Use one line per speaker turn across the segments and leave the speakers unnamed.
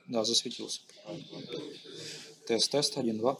Да, засветился. Тест, 1, 2.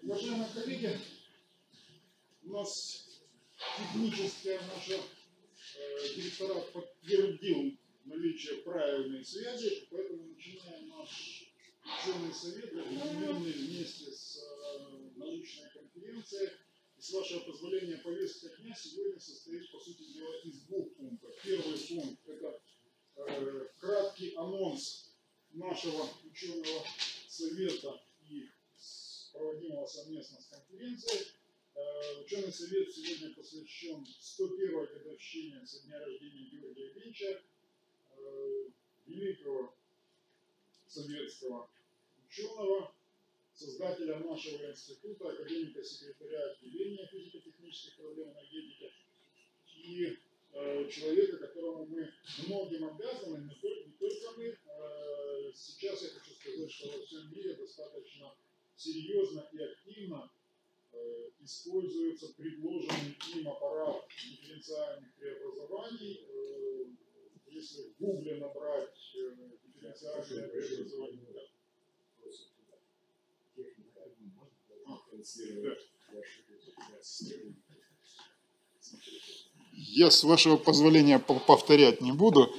Уважаемые коллеги, у нас технически наша директорат подтвердил наличие правильной связи, поэтому начинаем наш ученый совет, объединенный вместе с научной конференцией. И с вашего позволения, повестка дня сегодня состоит, по сути дела, из двух пунктов. Первый пункт – это краткий анонс нашего ученого совета и проводимого совместно с конференцией. Ученый совет сегодня посвящен 101-й годовщине со дня рождения Георгия Ильича, великого советского ученого, создателя нашего института, академика-секретаря отделения физико-технических проблем энергетики и человека, которому мы многим обязаны, не только мы. Сейчас я хочу сказать, что во всем мире достаточно серьезно и активно используется предложенный им аппарат дифференциальных преобразований. Если в Гугле набрать дифференциальное преобразование, я, с вашего позволения, повторять не буду.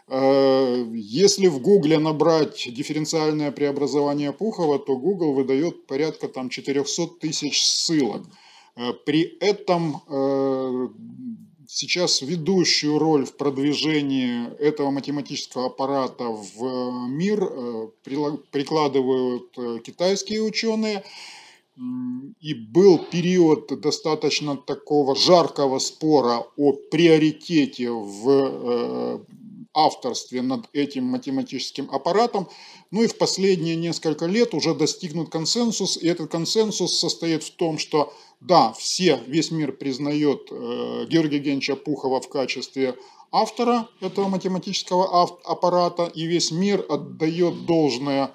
Если в Гугле набрать дифференциальное преобразование Пухова, то Google выдает порядка там 400 тысяч ссылок. При этом сейчас ведущую роль в продвижении этого математического аппарата в мир прикладывают китайские ученые. И был период достаточно такого жаркого спора о приоритете в авторстве над этим математическим аппаратом. Ну и в последние несколько лет уже достигнут консенсус. И этот консенсус состоит в том, что да, весь мир признает Георгия Евгеньевича Пухова в качестве автора этого математического аппарата. И весь мир отдает должное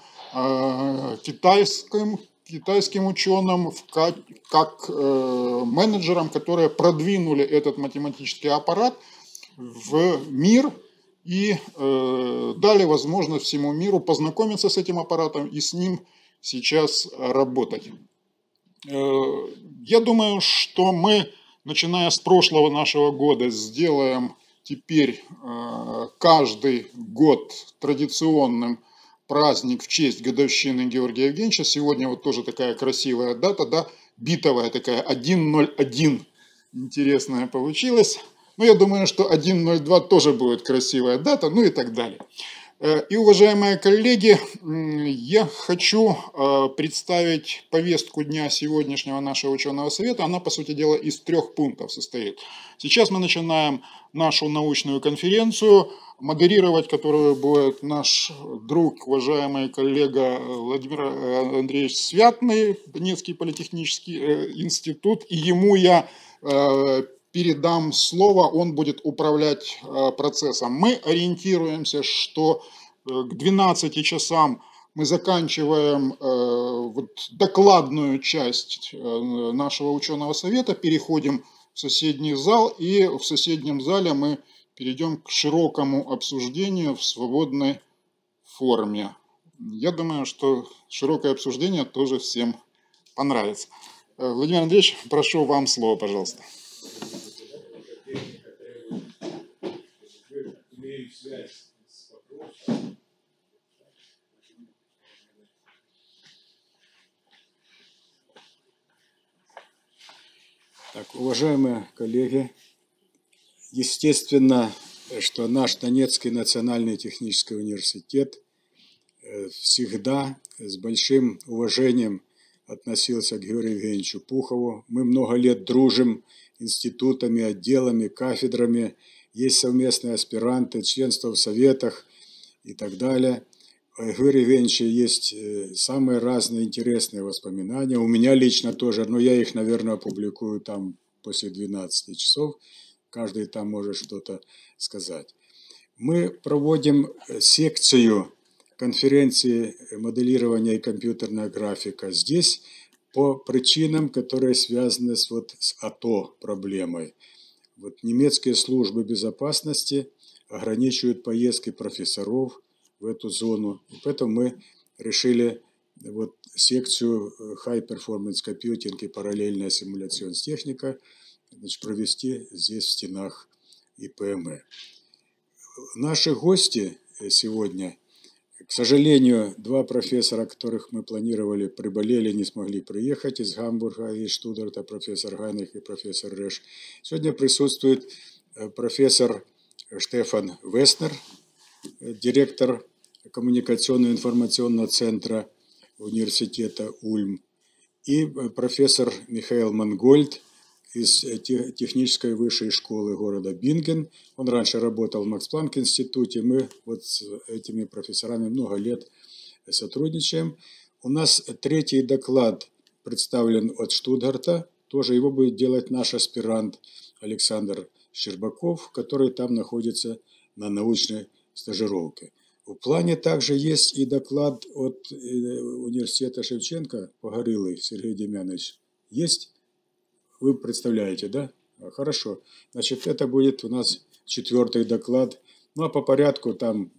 китайским ученым как менеджерам, которые продвинули этот математический аппарат в мир и дали возможность всему миру познакомиться с этим аппаратом и с ним сейчас работать. Я думаю, что мы, начиная с прошлого нашего года, сделаем теперь каждый год традиционным праздник в честь годовщины Георгия Евгеньевича. Сегодня вот тоже такая красивая дата, да, битовая такая, 101. Интересная получилась. Ну, я думаю, что 102 тоже будет красивая дата, ну и так далее. И, уважаемые коллеги, я хочу представить повестку дня сегодняшнего нашего ученого совета. Она, по сути дела, из 3 пунктов состоит. Сейчас мы начинаем нашу научную конференцию, модерировать которую будет наш друг, уважаемый коллега Владимир Андреевич Святный, Донецкий политехнический институт, и ему я передам слово, он будет управлять процессом. Мы ориентируемся, что к 12 часам мы заканчиваем докладную часть нашего ученого совета, переходим в соседний зал, и в соседнем зале мы перейдем к широкому обсуждению в свободной форме. Я думаю, что широкое обсуждение тоже всем понравится. Владимир Андреевич, прошу вам слово, пожалуйста.
Так, уважаемые коллеги, естественно, что наш Донецкий национальный технический университет всегда с большим уважением относился к Георгию Евгеньевичу Пухову. Мы много лет дружим институтами, отделами, кафедрами, есть совместные аспиранты, членство в советах и так далее. У Георгия Евгеньевича есть самые разные интересные воспоминания. У меня лично тоже, но я их, наверное, опубликую там после 12 часов. Каждый там может что-то сказать. Мы проводим секцию конференции моделирования и компьютерная графика здесь по причинам, которые связаны с АТО проблемой. Немецкие службы безопасности ограничивают поездки профессоров в эту зону. И поэтому мы решили секцию High Performance Computing и параллельная симуляционная техника провести здесь в стенах ИПМ. Наши гости сегодня, к сожалению, 2 профессора, которых мы планировали, приболели, не смогли приехать из Гамбурга и Штутгарта, профессор Гайнрих и профессор Реш. Сегодня присутствует профессор Штефан Веснер, директор коммуникационно-информационного центра университета Ульм, и профессор Михаил Мангольд из технической высшей школы города Бинген. Он раньше работал в Макс-Планк-институте. Мы вот с этими профессорами много лет сотрудничаем. У нас третий доклад представлен от Штутгарта. Тоже его будет делать наш аспирант Александр Щербаков, который там находится на научной стажировке. В плане также есть и доклад от университета Шевченко, Погорелый Сергей Демьянович. Есть? Вы представляете, да? Хорошо. Значит, это будет у нас 4-й доклад. Ну, а по порядку там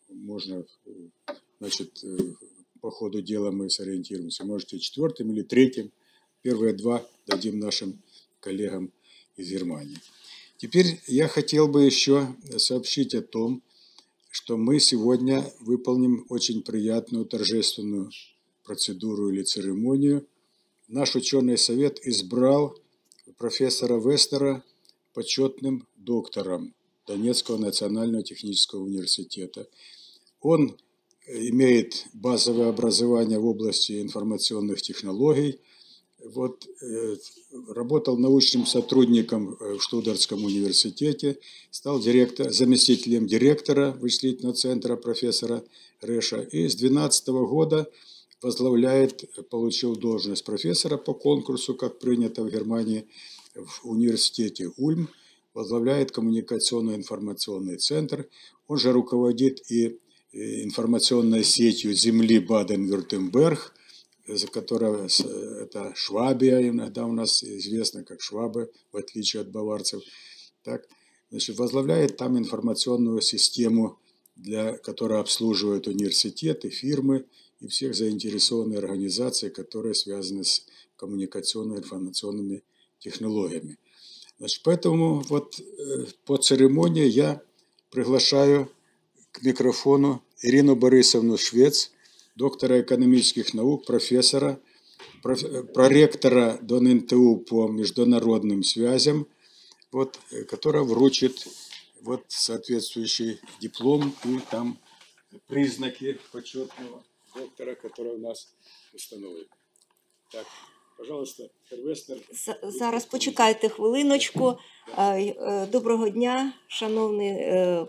можно, значит, по ходу дела мы сориентируемся. Можете 4-м или 3-м. Первые 2 дадим нашим коллегам из Германии. Теперь я хотел бы еще сообщить о том, что мы сегодня выполним очень приятную торжественную процедуру или церемонию. Наш ученый совет избрал профессора Веснера почетным доктором Донецкого национального технического университета. Он имеет базовое образование в области информационных технологий. Вот, работал научным сотрудником в Штутгартском университете, стал заместителем директора вычислительного центра профессора Реша и с 2012 года получил должность профессора по конкурсу, как принято в Германии, в университете Ульм, возглавляет коммуникационно-информационный центр. Он же руководит и информационной сетью земли Баден-Вюртемберг, которая, это Швабия, иногда у нас известна как Швабы, в отличие от баварцев. Так, значит, возглавляет там информационную систему, которая обслуживает университеты, фирмы и всех заинтересованных организаций, которые связаны с коммуникационно-информационными технологиями. Значит, поэтому вот по церемонии я приглашаю к микрофону Ирину Борисовну Швец, доктора экономических наук, профессора, проректора НТУ по международным связям, вот, которая вручит вот соответствующий диплом и там признаки почетного доктора, который у нас установлен. Так, пожалуйста, Веснер.
Зараз почекайте хвилиночку. Доброго дня, шановний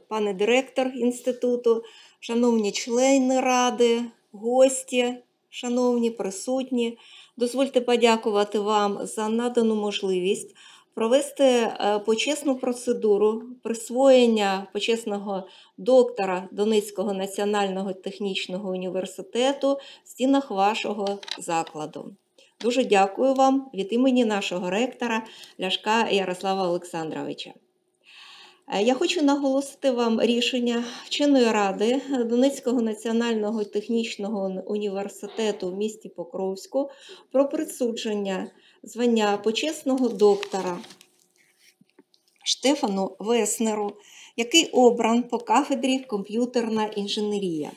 пане директор інституту, шановні члени ради, гості, шановні присутні. Дозвольте подякувати вам за надану можливість провести почесну процедуру присвоєння почесного доктора Донецького національного технічного університету в стінах вашого закладу. Дуже дякую вам від імені нашого ректора Ляшка Ярослава Олександровича. Я хочу наголосити вам рішення вченої ради Донецького національного технічного університету в місті Покровську про присудження звання почесного доктора Штефану Веснеру, який обран по кафедрі комп'ютерна інженерія,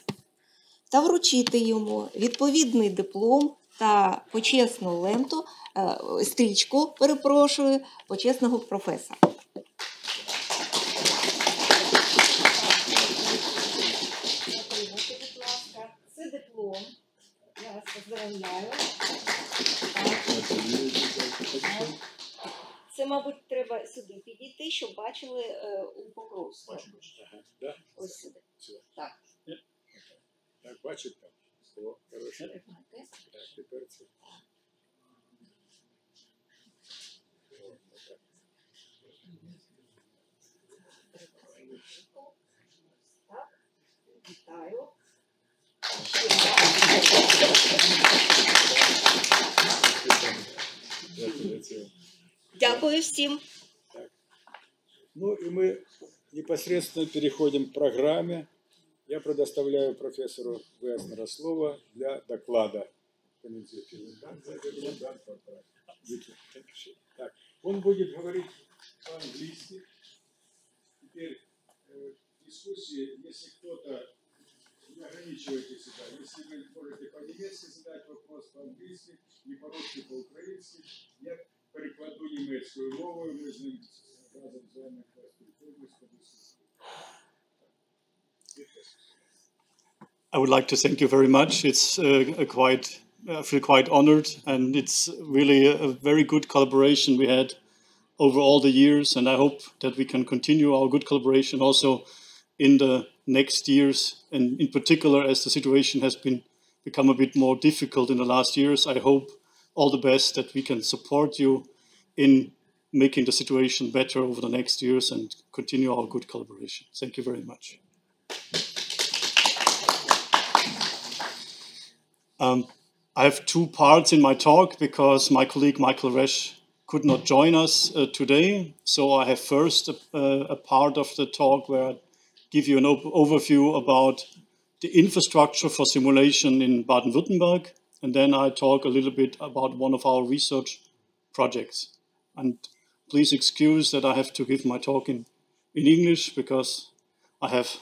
та вручити йому відповідний диплом та почесну ленту, стрічку, перепрошую, почесного професора. Це диплом. Я вас поздравляю. Це, мабуть, треба сюди підійти, щоб бачили у Покровську. Ось сюди. Так.
Так, бачите там? О, хорошо. Так, тепер це.
Так, вітаю. Дякую всім.
Так. Ну и мы непосредственно переходим к программе. Я предоставляю профессору Веснеру слово для доклада. Так, он будет говорить по-английски. Теперь в дискуссии, если кто-то, не ограничивайте себя, если вы можете по-немецки задать вопрос, по-английски, не по-русски, по-украински, я перекладу немецкую мову, мы с ним разом с вами поспілкуємося.
I would like to thank you very much. It's I feel quite honored, and it's really a very good collaboration we had over all the years, and I hope that we can continue our good collaboration also in the next years, and in particular as the situation has become a bit more difficult in the last years. I hope all the best that we can support you in making the situation better over the next years and continue our good collaboration. Thank you very much. I have two parts in my talk because my colleague Michael Resch could not join us today. So I have first a part of the talk where I give you an overview about the infrastructure for simulation in Baden-Württemberg. And then I talk a little bit about one of our research projects. And please excuse that I have to give my talk in English because I have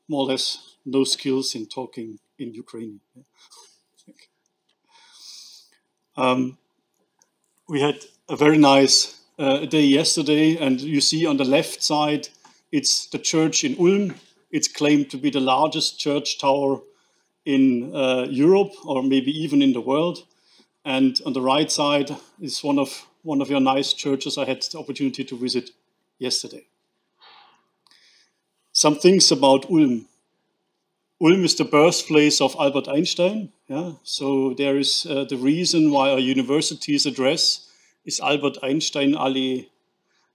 more or less no skills in talking in Ukrainian. We had a very nice day yesterday, and you see on the left side, it's the church in Ulm. It's claimed to be the largest church tower in Europe, or maybe even in the world. And on the right side is one of your nice churches I had the opportunity to visit yesterday. Some things about Ulm. Ulm is the birthplace of Albert Einstein. Yeah? So there is the reason why our university's address is Albert Einstein Allee,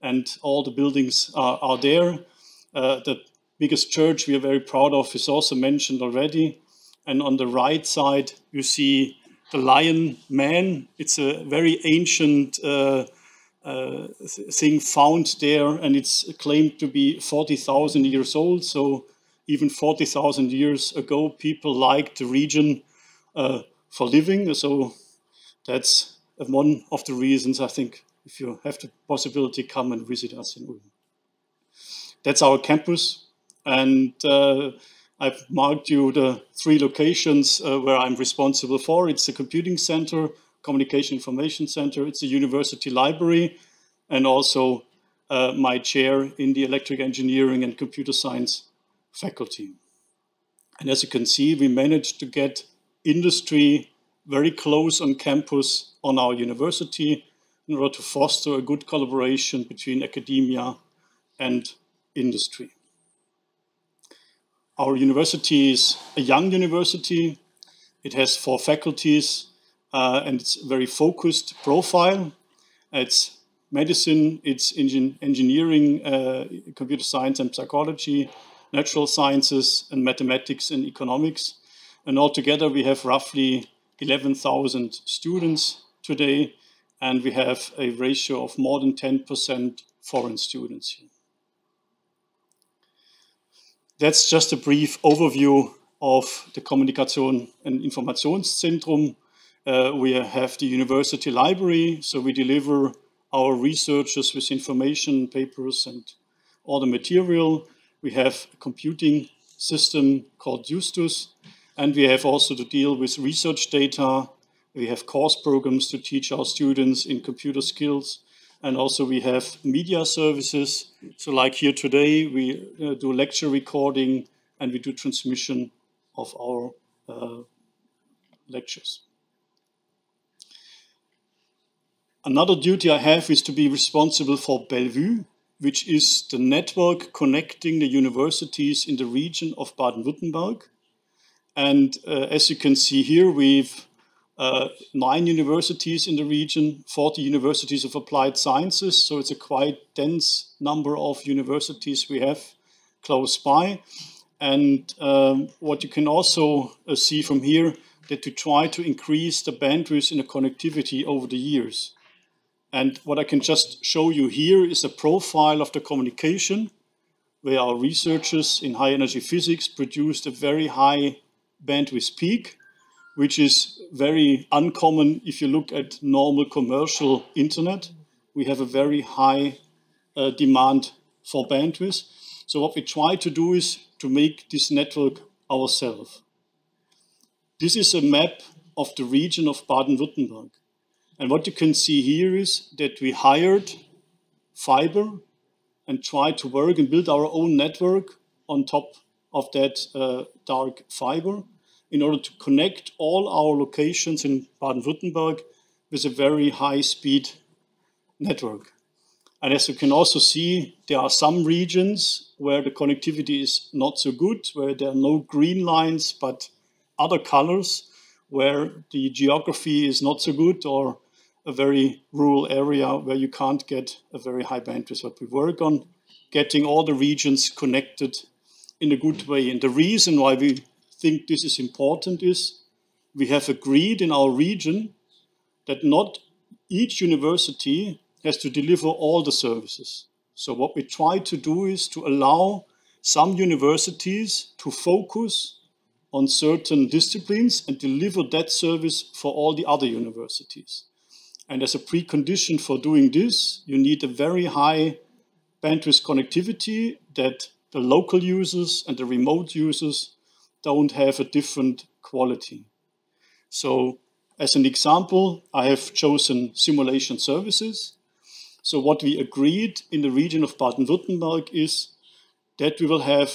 and all the buildings are there. The biggest church we are very proud of is also mentioned already. And on the right side, you see the Lion Man. It's a very ancient thing found there, and it's claimed to be 40,000 years old. So even 40,000 years ago, people liked the region for living. So that's one of the reasons, I think, if you have the possibility, come and visit us in Ulm. That's our campus. And I've marked you the 3 locations where I'm responsible for. It's the computing center, communication information center. It's the university library, and also my chair in the electric engineering and computer science faculty. And as you can see, we managed to get industry very close on campus on our university in order to foster a good collaboration between academia and industry. Our university is a young university. It has 4 faculties, and it's a very focused profile. It's medicine, it's engineering, computer science and psychology, natural sciences, and mathematics and economics. And altogether, we have roughly 11,000 students today, and we have a ratio of more than 10% foreign students here. That's just a brief overview of the Kommunikation- and Informationszentrum. We have the university library, so we deliver our researchers with information, papers, and all the material. We have a computing system called Justus, and we have also to deal with research data. We have course programs to teach our students in computer skills, and also we have media services. So like here today, we do lecture recording, and we do transmission of our lectures. Another duty I have is to be responsible for Bellevue, which is the network connecting the universities in the region of Baden-Württemberg. And as you can see here, we've 9 universities in the region, 40 universities of applied sciences. So it's a quite dense number of universities we have close by. And what you can also see from here, that we try to increase the bandwidth in the connectivity over the years. And what I can just show you here is a profile of the communication, where our researchers in high energy physics produced a very high bandwidth peak, which is very uncommon if you look at normal commercial internet. We have a very high demand for bandwidth. So what we try to do is to make this network ourselves. This is a map of the region of Baden-Württemberg. And what you can see here is that we hired fiber and try to work and build our own network on top of that dark fiber in order to connect all our locations in Baden-Württemberg with a very high-speed network. And as you can also see, there are some regions where the connectivity is not so good, where there are no green lines, but other colors, where the geography is not so good, or a very rural area where you can't get a very high bandwidth. But we work on getting all the regions connected in a good way. And the reason why we think this is important is we have agreed in our region that not each university has to deliver all the services. So what we try to do is to allow some universities to focus on certain disciplines and deliver that service for all the other universities. And as a precondition for doing this, you need a very high bandwidth connectivity that the local users and the remote users don't have a different quality. So as an example, I have chosen simulation services. So what we agreed in the region of Baden-Württemberg is that we will have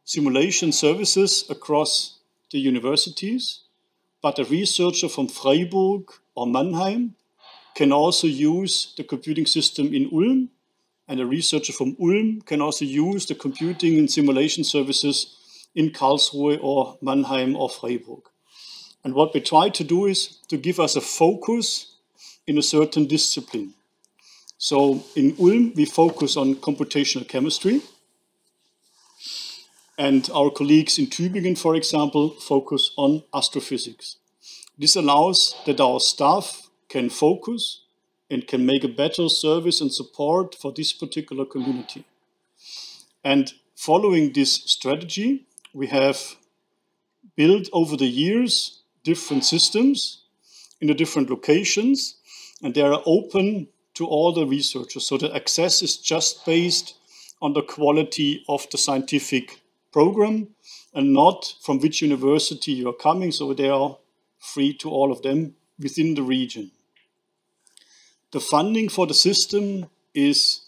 simulation services across the universities, but a researcher from Freiburg or Mannheim can also use the computing system in Ulm, and a researcher from Ulm can also use the computing and simulation services in Karlsruhe or Mannheim or Freiburg. And what we try to do is to give us a focus in a certain discipline. So in Ulm, we focus on computational chemistry. And our colleagues in Tübingen, for example, focus on astrophysics. This allows that our staff can focus and can make a better service and support for this particular community. And following this strategy, we have built over the years different systems in the different locations, and they are open to all the researchers. So the access is just based on the quality of the scientific program and not from which university you are coming. So they are free to all of them within the region. The funding for the system is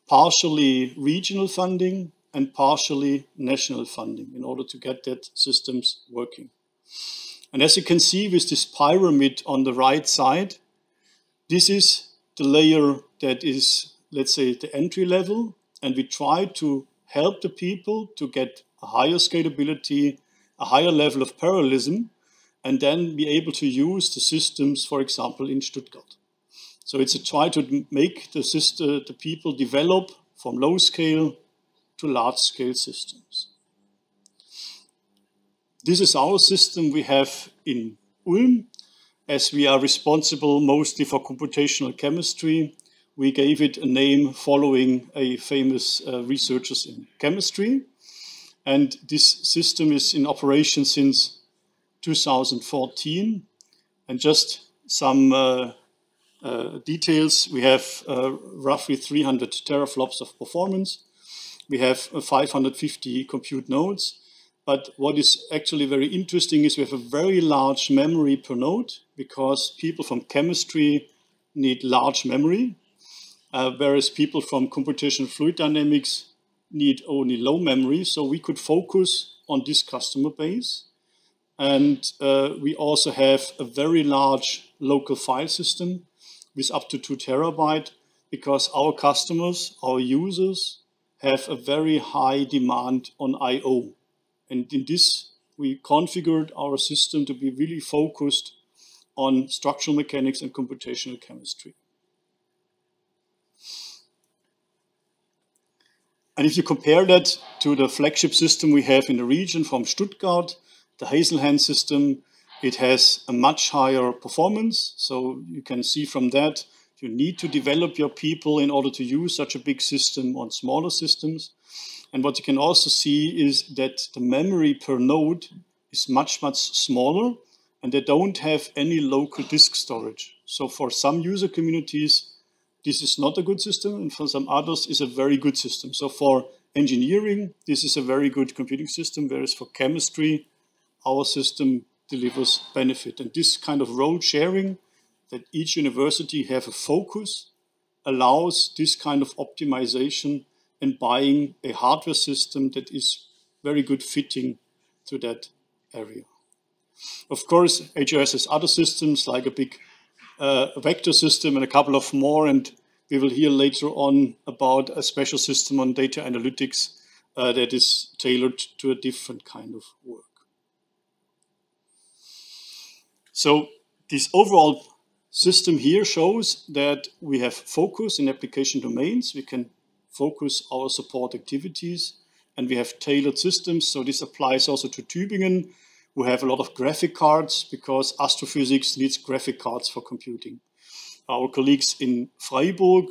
partially regional funding and partially national funding in order to get that systems working. And as you can see with this pyramid on the right side, this is the layer that is, let's say, the entry level, and we try to help the people to get a higher scalability, a higher level of parallelism, and then be able to use the systems, for example, in Stuttgart. So it's a try to make the people develop from low scale to large scale systems. This is our system we have in Ulm. As we are responsible mostly for computational chemistry, we gave it a name following a famous researcher in chemistry. And this system is in operation since 2014. And just some details, we have roughly 300 teraflops of performance. We have 550 compute nodes. But what is actually very interesting is we have a very large memory per node because people from chemistry need large memory, whereas people from computational fluid dynamics need only low memory. So we could focus on this customer base. And we also have a very large local file system with up to 2 terabytes because our customers, our users, have a very high demand on I/O. And in this, we configured our system to be really focused on structural mechanics and computational chemistry. And if you compare that to the flagship system we have in the region from Stuttgart, the Hazelhand system, it has a much higher performance. So you can see from that, you need to develop your people in order to use such a big system on smaller systems. And what you can also see is that the memory per node is much, much smaller, and they don't have any local disk storage. So for some user communities, this is not a good system, and for some others, it's a very good system. So for engineering, this is a very good computing system, whereas for chemistry, our system delivers benefit. And this kind of role sharing, that each university have a focus, allows this kind of optimization and buying a hardware system that is very good fitting to that area. Of course, HOS has other systems like a big vector system and a couple of more, and we will hear later on about a special system on data analytics that is tailored to a different kind of work. So this overall system here shows that we have focus in application domains. We can focus our support activities, and we have tailored systems. So this applies also to Tübingen, who have a lot of graphic cards because astrophysics needs graphic cards for computing. Our colleagues in Freiburg,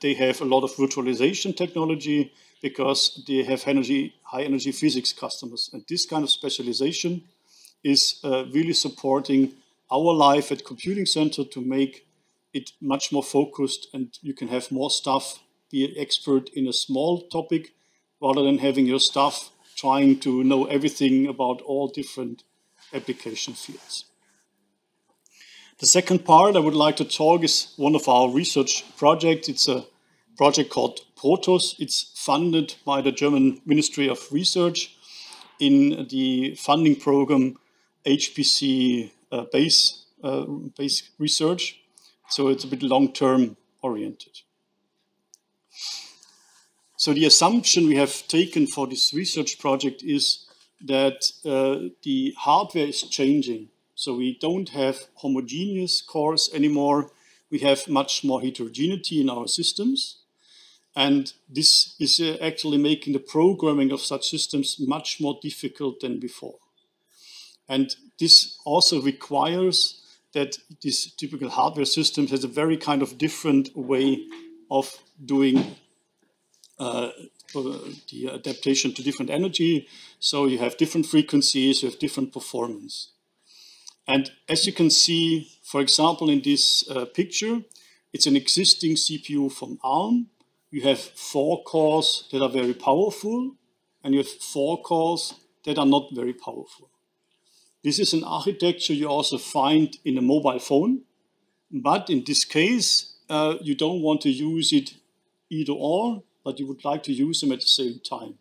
they have a lot of virtualization technology because they have high energy physics customers. And this kind of specialization is really supporting our life at Computing Center to make it much more focused, and you can have more staff be an expert in a small topic rather than having your staff trying to know everything about all different application fields. The second part I would like to talk is one of our research projects. It's a project called Protos. It's funded by the German Ministry of Research in the funding program HPC base research. So it's a bit long-term oriented. So the assumption we have taken for this research project is that the hardware is changing. So we don't have homogeneous cores anymore. We have much more heterogeneity in our systems. And this is actually making the programming of such systems much more difficult than before. And this also requires that this typical hardware system has a very kind of different way of doing the adaptation to different energy. So you have different frequencies, you have different performance. And as you can see, for example, in this picture, it's an existing CPU from ARM. You have 4 cores that are very powerful, and you have 4 cores that are not very powerful. This is an architecture you also find in a mobile phone, but in this case, you don't want to use it either or, but you would like to use them at the same time.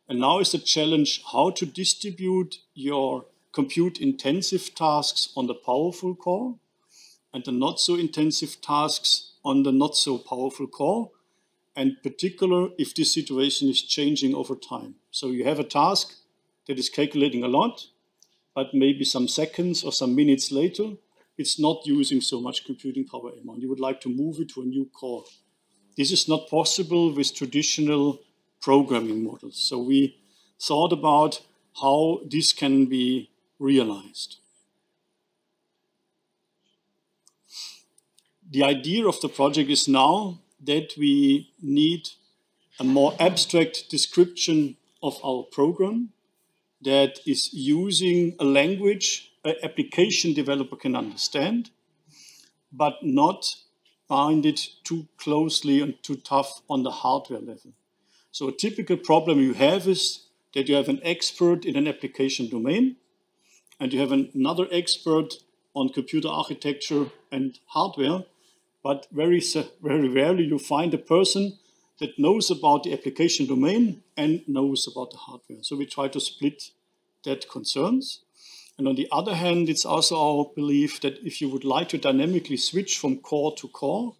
And now is the challenge how to distribute your compute-intensive tasks on the powerful core and the not-so-intensive tasks on the not-so-powerful core, and particular if this situation is changing over time. So you have a task that is calculating a lot, but maybe some seconds or some minutes later, it's not using so much computing power anymore. You would like to move it to a new core. This is not possible with traditional programming models. So we thought about how this can be realized. The idea of the project is now that we need a more abstract description of our program that is using a language an application developer can understand, but not bind it too closely and too tough on the hardware level. So a typical problem you have is that you have an expert in an application domain, and you have another expert on computer architecture and hardware, but very rarely you find a person that knows about the application domain and knows about the hardware. So we try to split that concerns. And on the other hand, it's also our belief that if you would like to dynamically switch from core to core,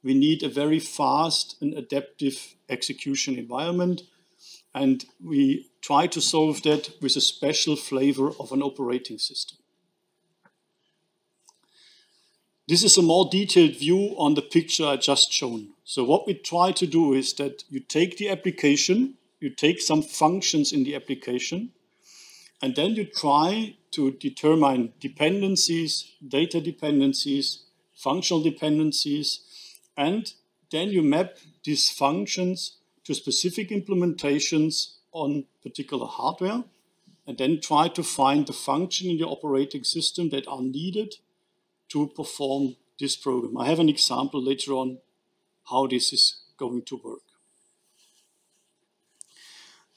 we need a very fast and adaptive execution environment. And we try to solve that with a special flavor of an operating system. This is a more detailed view on the picture I just shown. So what we try to do is that you take the application, you take some functions in the application, and then you try to determine dependencies, data dependencies, functional dependencies, and then you map these functions to specific implementations on particular hardware, and then try to find the function in your operating system that are needed to perform this program. I have an example later on how this is going to work.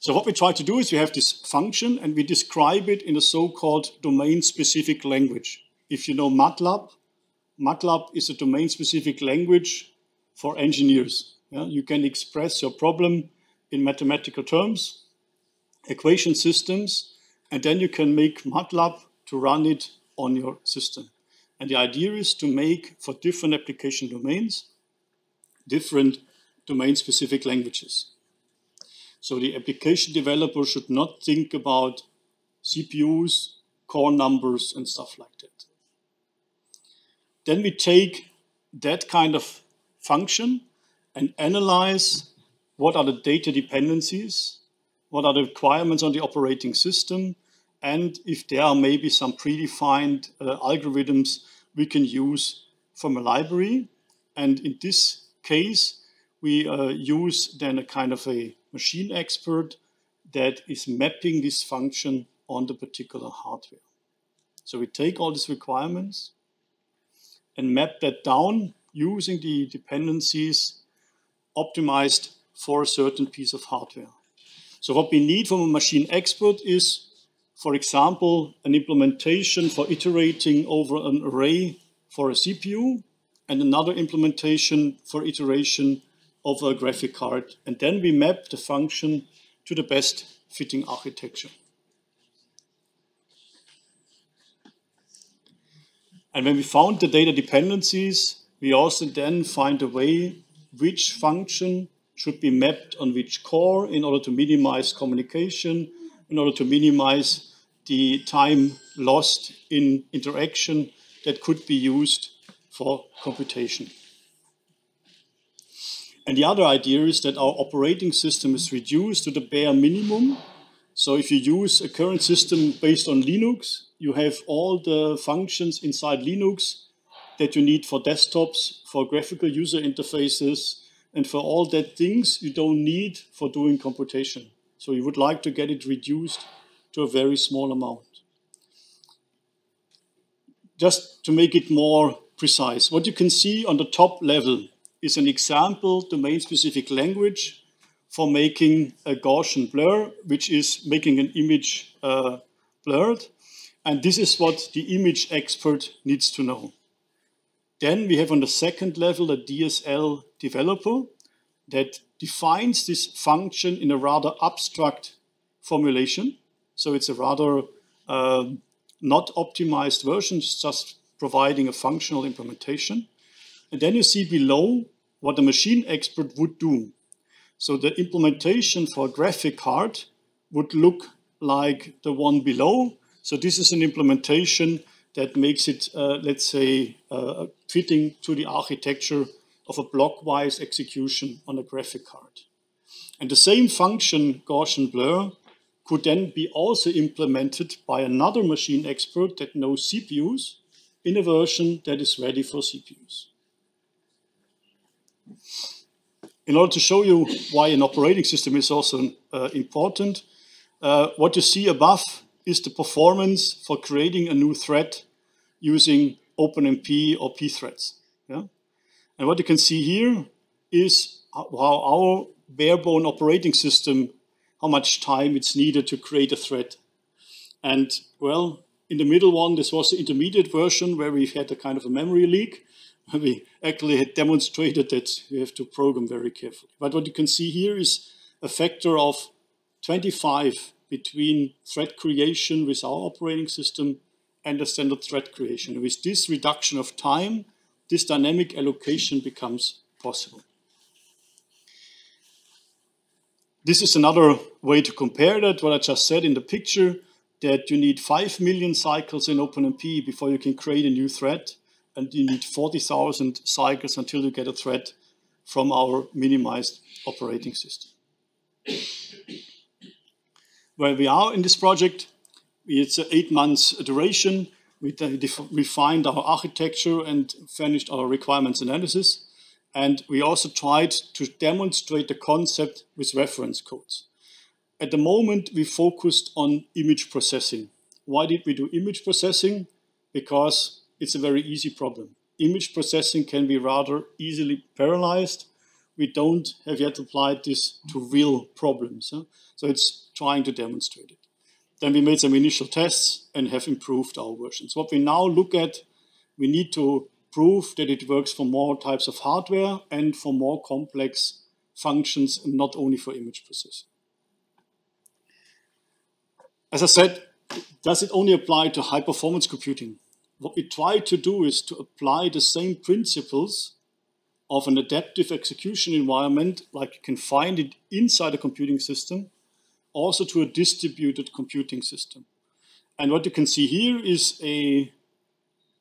So what we try to do is we have this function and we describe it in a so-called domain-specific language. If you know MATLAB, MATLAB is a domain-specific language for engineers. Yeah? You can express your problem in mathematical terms, equation systems, and then you can make MATLAB to run it on your system. And the idea is to make, for different application domains, different domain-specific languages. So the application developer should not think about CPUs, core numbers, and stuff like that. Then we take that kind of function and analyze what are the data dependencies, what are the requirements on the operating system, and if there are maybe some predefined algorithms we can use from a library. And in this case, we use then a kind of a machine expert that is mapping this function on the particular hardware. So we take all these requirements and map that down using the dependencies optimized for a certain piece of hardware. So what we need from a machine expert is, for example, an implementation for iterating over an array for a CPU and another implementation for iteration over a graphic card. And then we map the function to the best fitting architecture. And when we found the data dependencies, we also then find a way which function should be mapped on which core in order to minimize communication, in order to minimize the time lost in interaction that could be used for computation. And the other idea is that our operating system is reduced to the bare minimum. So if you use a current system based on Linux, you have all the functions inside Linux that you need for desktops, for graphical user interfaces, and for all that things you don't need for doing computation. So you would like to get it reduced to a very small amount. Just to make it more precise, what you can see on the top level is an example domain-specific language for making a Gaussian blur, which is making an image blurred. And this is what the image expert needs to know. Then we have on the second level a DSL developer that defines this function in a rather abstract formulation. So it's a rather not optimized version, it's just providing a functional implementation. And then you see below what a machine expert would do. So the implementation for a graphic card would look like the one below. So this is an implementation that makes it, let's say, fitting to the architecture of a blockwise execution on a graphic card. And the same function, Gaussian blur, could then be also implemented by another machine expert that knows CPUs in a version that is ready for CPUs. In order to show you why an operating system is also important, what you see above is the performance for creating a new thread using OpenMP or pthreads. Yeah? And what you can see here is how our bare-bone operating system, how much time it's needed to create a thread. And well, in the middle one, this was the intermediate version where we had a kind of a memory leak. We actually had demonstrated that you have to program very carefully. But what you can see here is a factor of 25 between thread creation with our operating system and the standard thread creation. With this reduction of time, this dynamic allocation becomes possible. This is another way to compare that, what I just said in the picture, that you need 5 million cycles in OpenMP before you can create a new thread, and you need 40,000 cycles until you get a thread from our minimized operating system. Where we are in this project, it's 8 months duration. We refined our architecture and finished our requirements analysis. And we also tried to demonstrate the concept with reference codes. At the moment, we focused on image processing. Why did we do image processing? Because it's a very easy problem. Image processing can be rather easily parallelized. We don't have yet applied this to real problems. Huh? So it's trying to demonstrate it. Then we made some initial tests and have improved our versions. What we now look at, we need to prove that it works for more types of hardware and for more complex functions and not only for image processing. As I said, does it only apply to high-performance computing? What we try to do is to apply the same principles of an adaptive execution environment, like you can find it inside a computing system, also to a distributed computing system. And what you can see here is an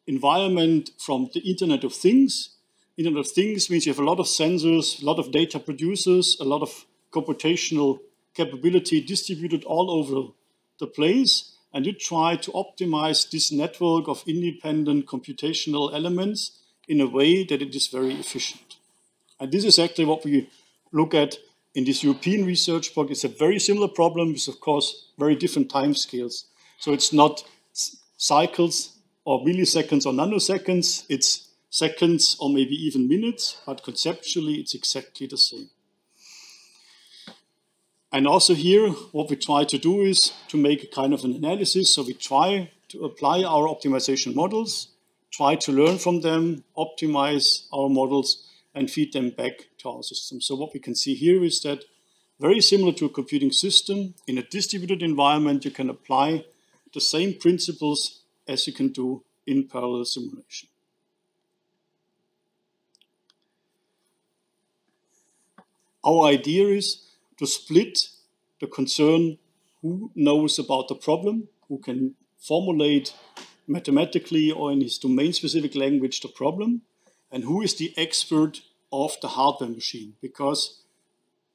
environment from the Internet of Things. Internet of Things means you have a lot of sensors, a lot of data producers, a lot of computational capability distributed all over the place, and you try to optimize this network of independent computational elements in a way that it is very efficient. And this is actually what we look at in this European research project. It's a very similar problem with, of course, very different time scales. So it's not cycles or milliseconds or nanoseconds, it's seconds or maybe even minutes, but conceptually it's exactly the same. And also here, what we try to do is to make a kind of an analysis. So we try to apply our optimization models, try to learn from them, optimize our models, and feed them back to our system. So what we can see here is that very similar to a computing system, in a distributed environment, you can apply the same principles as you can do in parallel simulation. Our idea is to split the concern who knows about the problem, who can formulate mathematically or in his domain-specific language the problem, and who is the expert of the hardware machine. Because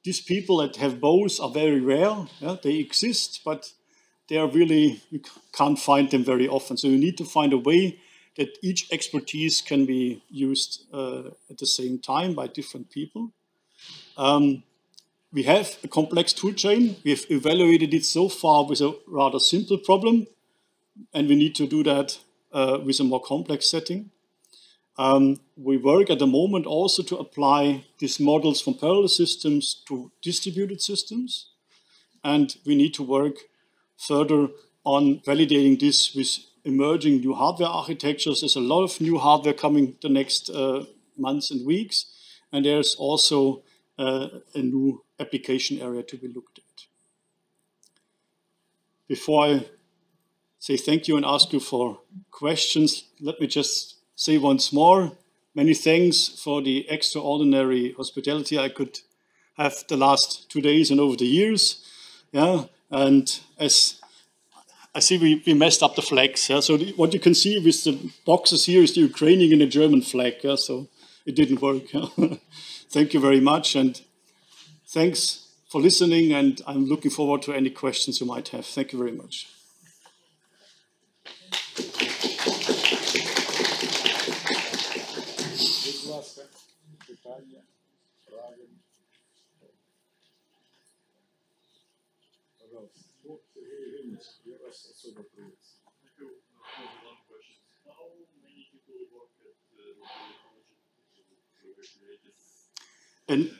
these people that have both are very rare. Yeah? They exist, but they are really, you can't find them very often. So you need to find a way that each expertise can be used at the same time by different people. We have a complex tool chain. We have evaluated it so far with a rather simple problem, and we need to do that with a more complex setting. We work at the moment also to apply these models from parallel systems to distributed systems, and we need to work further on validating this with emerging new hardware architectures. There's a lot of new hardware coming the next months and weeks, and there's also a new application area to be looked at. Before I say thank you and ask you for questions, let me just say once more, many thanks for the extraordinary hospitality I could have the last 2 days and over the years. Yeah, and as I see we messed up the flags. Yeah? So what you can see with the boxes here is the Ukrainian and the German flag. Yeah? So it didn't work. Yeah? Thank you very much, and thanks for listening, and I'm looking forward to any questions you might have. Thank you very much. And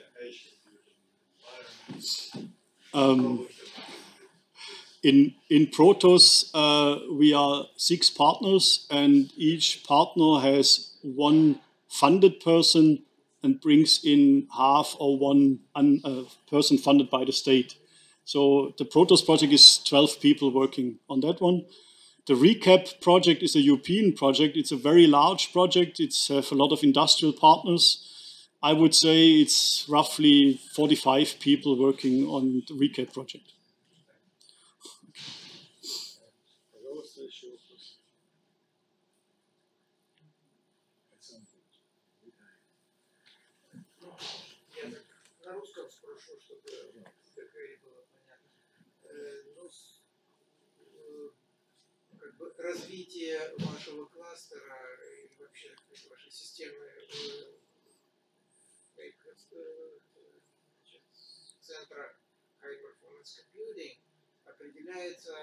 in Protos, we are 6 partners, and each partner has 1 funded person and brings in half or 1 person funded by the state. So the Protos project is 12 people working on that one. The RECAP project is a European project. It's a very large project. It's a lot of industrial partners. I would say it's roughly 45 people working on the RECAP project.
На русском спрошу, чтобы такое было понятно. Как бы развитие вашего кластера и вообще вашей системы центра High Performance Computing определяется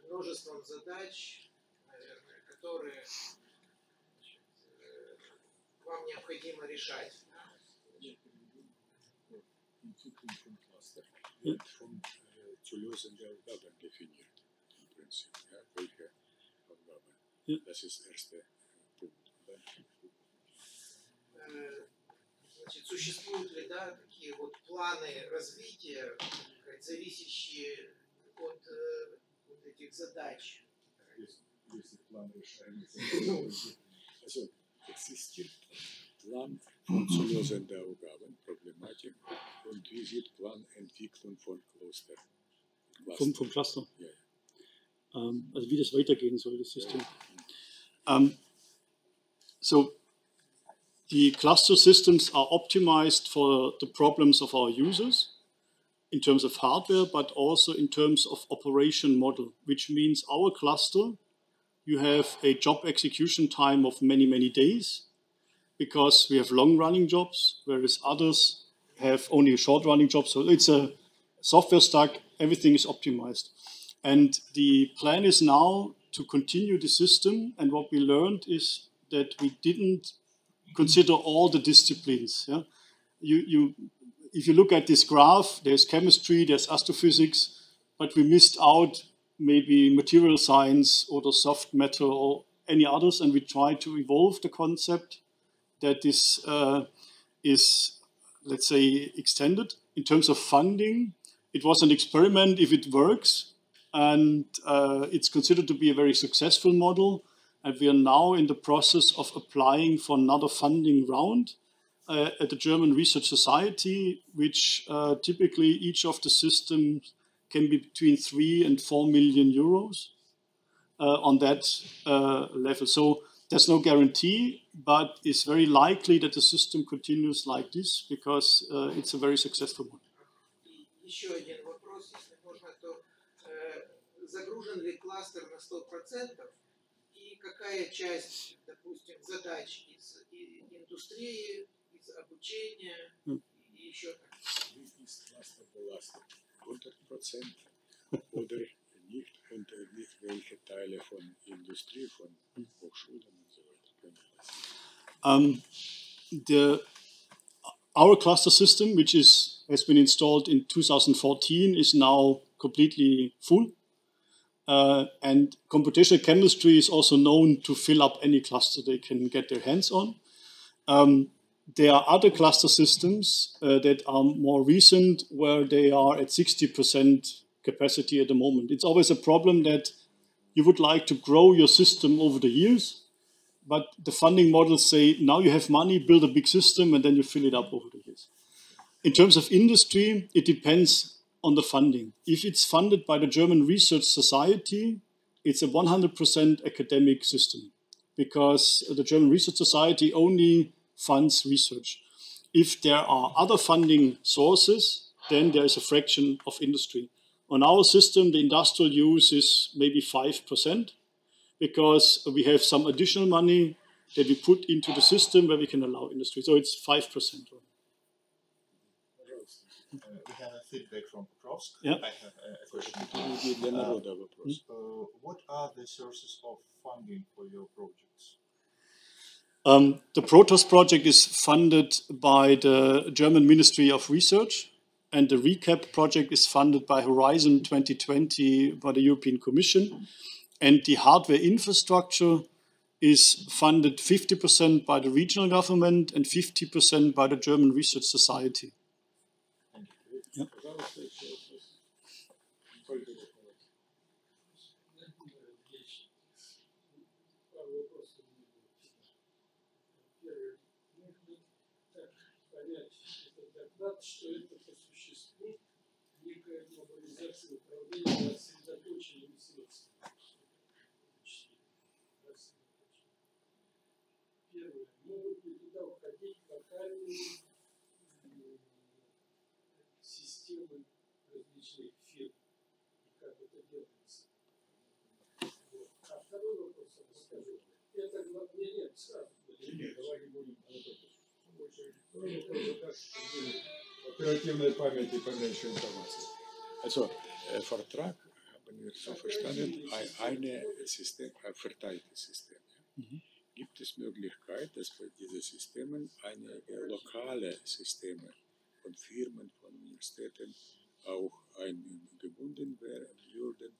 множеством задач, наверное, которые вам необходимо решать.
Zu lösende Aufgaben definiert, im Prinzip. Ja, welche Aufgaben? Das ist der erste Punkt.
Значит, существуют ли, да, такие вот планы развития, зависящие от вот этих задач?
Если план решения задач, also existiert Plan von zu lösender Aufgaben, Problematik und wie sieht Planentwicklung von Cluster?
Vom Cluster.
Ja.
Also wie das weitergehen soll, das System. So the cluster systems are optimized for the problems of our users in terms of hardware, but also in terms of operation model, which means our cluster, you have a job execution time of many, many days because we have long-running jobs, whereas others have only a short-running job. So it's a software stack, everything is optimized. And the plan is now to continue the system, and what we learned is that we didn't consider all the disciplines. Yeah? If you look at this graph, there's chemistry, there's astrophysics, but we missed out maybe material science or the soft matter or any others, and we tried to evolve the concept that this is, let's say, extended. In terms of funding, it was an experiment if it works, and it's considered to be a very successful model, and we are now in the process of applying for another funding round at the German Research Society, which typically each of the systems can be between 3 and 4 million euros on that level. So there's no guarantee, but it's very likely that the system continues like this because it's a very successful one.
Еще один вопрос, если можно, то загружен ли кластер на 100%, и какая часть, допустим, задач из индустрии, из обучения, и еще так?
Ist Cluster belastet 100% oder nicht und nicht welche Teile von Industrie, von Hochschulen und so weiter.
Our cluster system, which has been installed in 2014, is now completely full. And computational chemistry is also known to fill up any cluster they can get their hands on. There are other cluster systems that are more recent where they are at 60% capacity at the moment. It's always a problem that you would like to grow your system over the years, but the funding models say, now you have money, build a big system, and then you fill it up over the years. In terms of industry, it depends on the funding. If it's funded by the German Research Society, it's a 100% academic system because the German Research Society only funds research. If there are other funding sources, then there is a fraction of industry. On our system, the industrial use is maybe 5% because we have some additional money that we put into the system where we can allow industry. So it's 5%.
We have a feedback from Petrovsk.
Yeah.
I have a question. What are the sources of funding for your projects?
The Protos project is funded by the German Ministry of Research, and the RECAP project is funded by Horizon 2020 by the European Commission. And the hardware infrastructure is funded 50% by the regional government and 50% by the German Research Society. Yeah.
Что это по существу некая глобализация управления рассредоточенными средствами. Первое. Могут ли туда входить локальные системы различных фирм? И как это делается? Вот. А второй вопрос я расскажу. Это нет, сразу.
Нет, давай не будем. Оперативной памяти поменьше информации. Also, Vortrag haben wir so verstanden, eine System, ein verteiltes System. Gibt es Möglichkeit, dass bei diesen Systemen einige lokale Systeme von Firmen, von Universitäten auch eingebunden würden?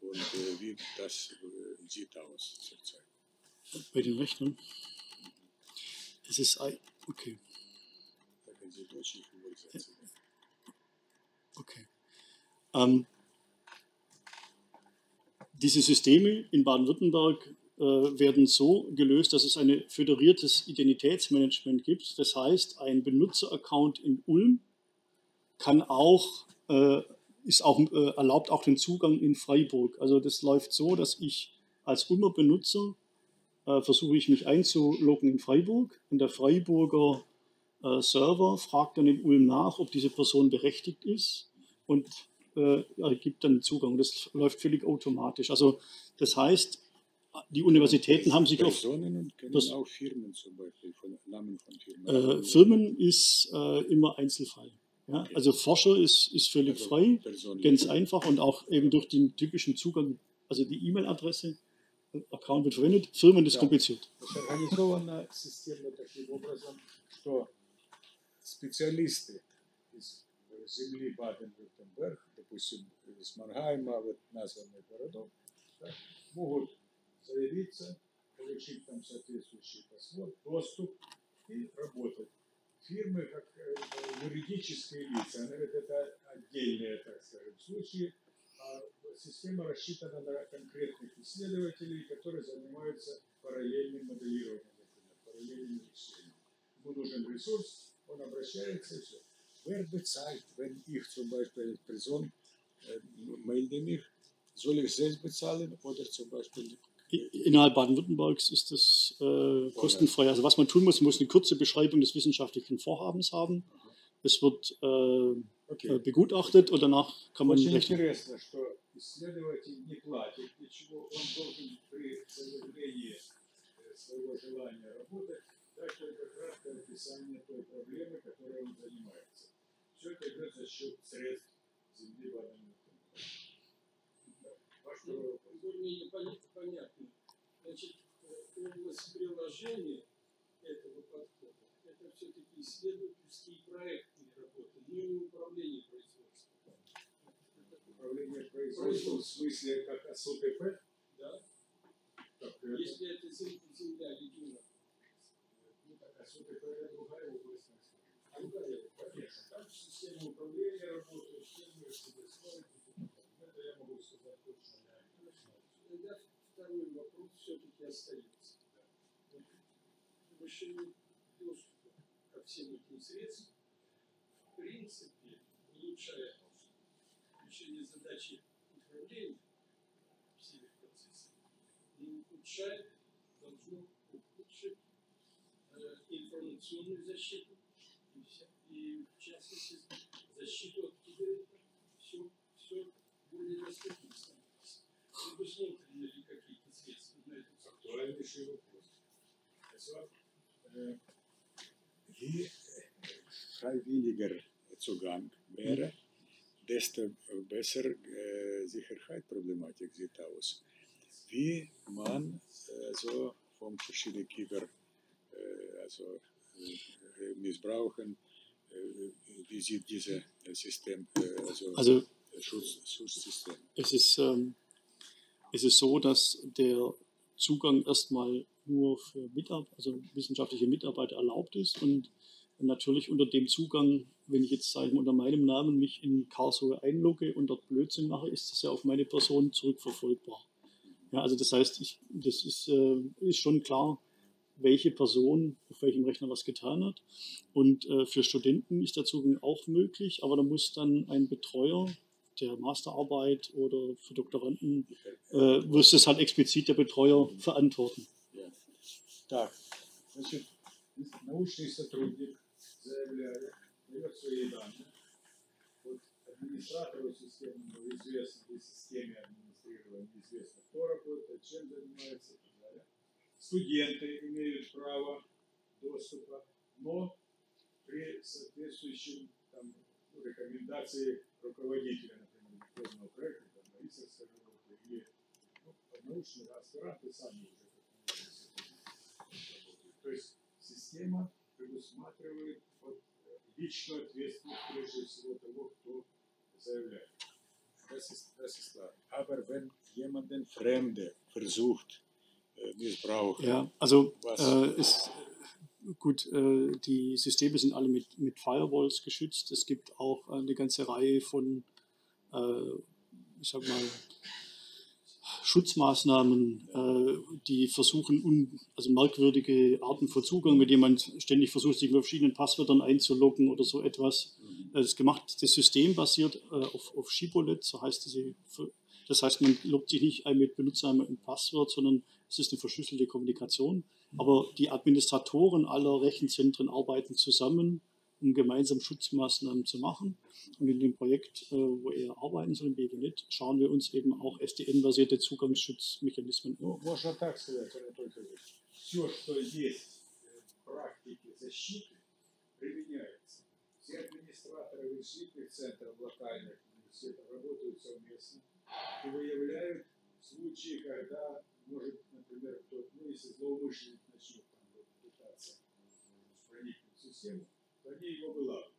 Und wie das sieht aus zurzeit?
Bei den Rechnern? Es ist okay.
побудовчих візуалізацій.
Okay. Diese Systeme in Baden-Württemberg werden so gelöst, dass es ein föderiertes Identitätsmanagement gibt. Das heißt, ein Benutzeraccount in Ulm kann auch, erlaubt auch den Zugang in Freiburg. Also das läuft so, dass ich als Ulmer Benutzer versuche ich mich einzuloggen in Freiburg und der Freiburger Server fragt dann in Ulm nach, ob diese Person berechtigt ist und gibt dann Zugang. Das läuft völlig automatisch. Also das heißt, die Universitäten haben sich auf...
Personen und können auch Firmen zum Beispiel, Namen von Firmen.
Firmen ist immer Einzelfall. Ja? Also Forscher ist völlig frei, ganz einfach und auch eben durch den typischen Zugang, also die E-Mail-Adresse, Account wird verwendet, Firmen ist kompliziert.
Организована система таким образом, что специалисты из земли Баден-Вюртемберг, допустим, из Мангайма, вот названных городов, да, могут заявиться, получить там соответствующий паспорт, доступ и работать. Фирмы, как юридические лица, они говорят, это отдельные, так скажем, случаи, а система рассчитана на конкретных исследователей, которые занимаются параллельным моделированием, например, параллельным решением. Ему нужен ресурс, он обращается и все. Wer bezahlt, wenn ich zum Beispiel als Person melde mich, soll ich selbst bezahlen oder zum Beispiel...
Innerhalb Baden-Württembergs ist das kostenfrei. Also was man tun muss, man muss eine kurze Beschreibung des wissenschaftlichen Vorhabens haben. Es wird begutachtet und danach kann man
Очень
rechnen.
интересно, что исследователь не платит ничего, он должен при заявлении своего желания работать дать только краткое описание той проблемы, которой он занимается. Все это идет за счет средств земли Баден-Вюртемберга.
Более понятно. Значит, область приложения этого подхода — это все-таки исследовательские и проектные работы, но и управление производством.
Управление производством в смысле как ОСОТП?
Да. Если это земля региона.
Ну так ОСОТП это другая область. Конечно, там система управления работает, фирмы себе строят. Это я могу сказать точно.
Тогда второй вопрос все-таки остается. Повышение доступа ко всем этим средствам, в принципе, улучшает решение задачи управления всеми процессами, и улучшает, должно улучшить информационную защиту и в частности защиту от кибернетики. Все более доступно становится. Предусмотрены ли какие-то средства на это?
Актуальнейший вопрос. Je freiwilliger Zugang wäre, desto besser Sicherheitsproblematik sieht aus. Wie man so von verschiedenen Cyber missbrauchen, wie sieht dieses System, also Schutzsystem?
Es ist so, dass der Zugang erstmal nur für also wissenschaftliche Mitarbeiter erlaubt ist und natürlich unter dem Zugang, wenn ich jetzt sagen, unter meinem Namen mich in Karlsruhe einlogge und dort Blödsinn mache, ist das ja auf meine Person zurückverfolgbar. Ja, also das heißt, das ist schon klar, welche Person auf welchem Rechner was getan hat. Und für Studenten ist der Zugang auch möglich, aber da muss dann ein Betreuer der Masterarbeit oder für Doktoranden, muss es halt explizit der Betreuer verantworten.
Так, значит, научный сотрудник заявляет, дает свои данные. Вот администратору системы известно, в системе администрирования известно, кто работает, чем занимается и так далее. Студенты имеют право доступа, но при соответствующем там, рекомендации руководителя, например, дипломного проекта, там, магистерской работы, или научные аспиранты сами уже. То есть система предусматривает личную ответственность прежде всего того, кто заявляет. Das ist klar. Aber wenn jemanden Fremde versucht, Missbrauch.
Ja, also gut, die Systeme sind alle mit Firewalls geschützt. Es gibt auch eine ganze Reihe von, ich sag mal, Schutzmaßnahmen, die versuchen, also merkwürdige Arten von Zugang, mit jemand ständig versucht, sich mit verschiedenen Passwörtern einzuloggen oder so etwas. Das ist gemacht, das System basiert auf Shibboleth, so heißt das heißt, man loggt sich nicht ein mit Benutzernamen und Passwort, sondern es ist eine verschlüsselte Kommunikation. Aber die Administratoren aller Rechenzentren arbeiten zusammen, um gemeinsam Schutzmaßnahmen zu machen. Und in dem Projekt, wo wir arbeiten soll, im BWNet, schauen wir uns eben auch SDN-basierte Zugangsschutzmechanismen an.
Можно так сказать, Анатолий Федорович. Все, что есть в практике защиты, применяется. Все администраторы защитных центров локальных университетов работают совместно и выявляют случаи, когда может, например, кто-то, если злоумышленник начнет пытаться проникнуть в систему, то они его вылавливают.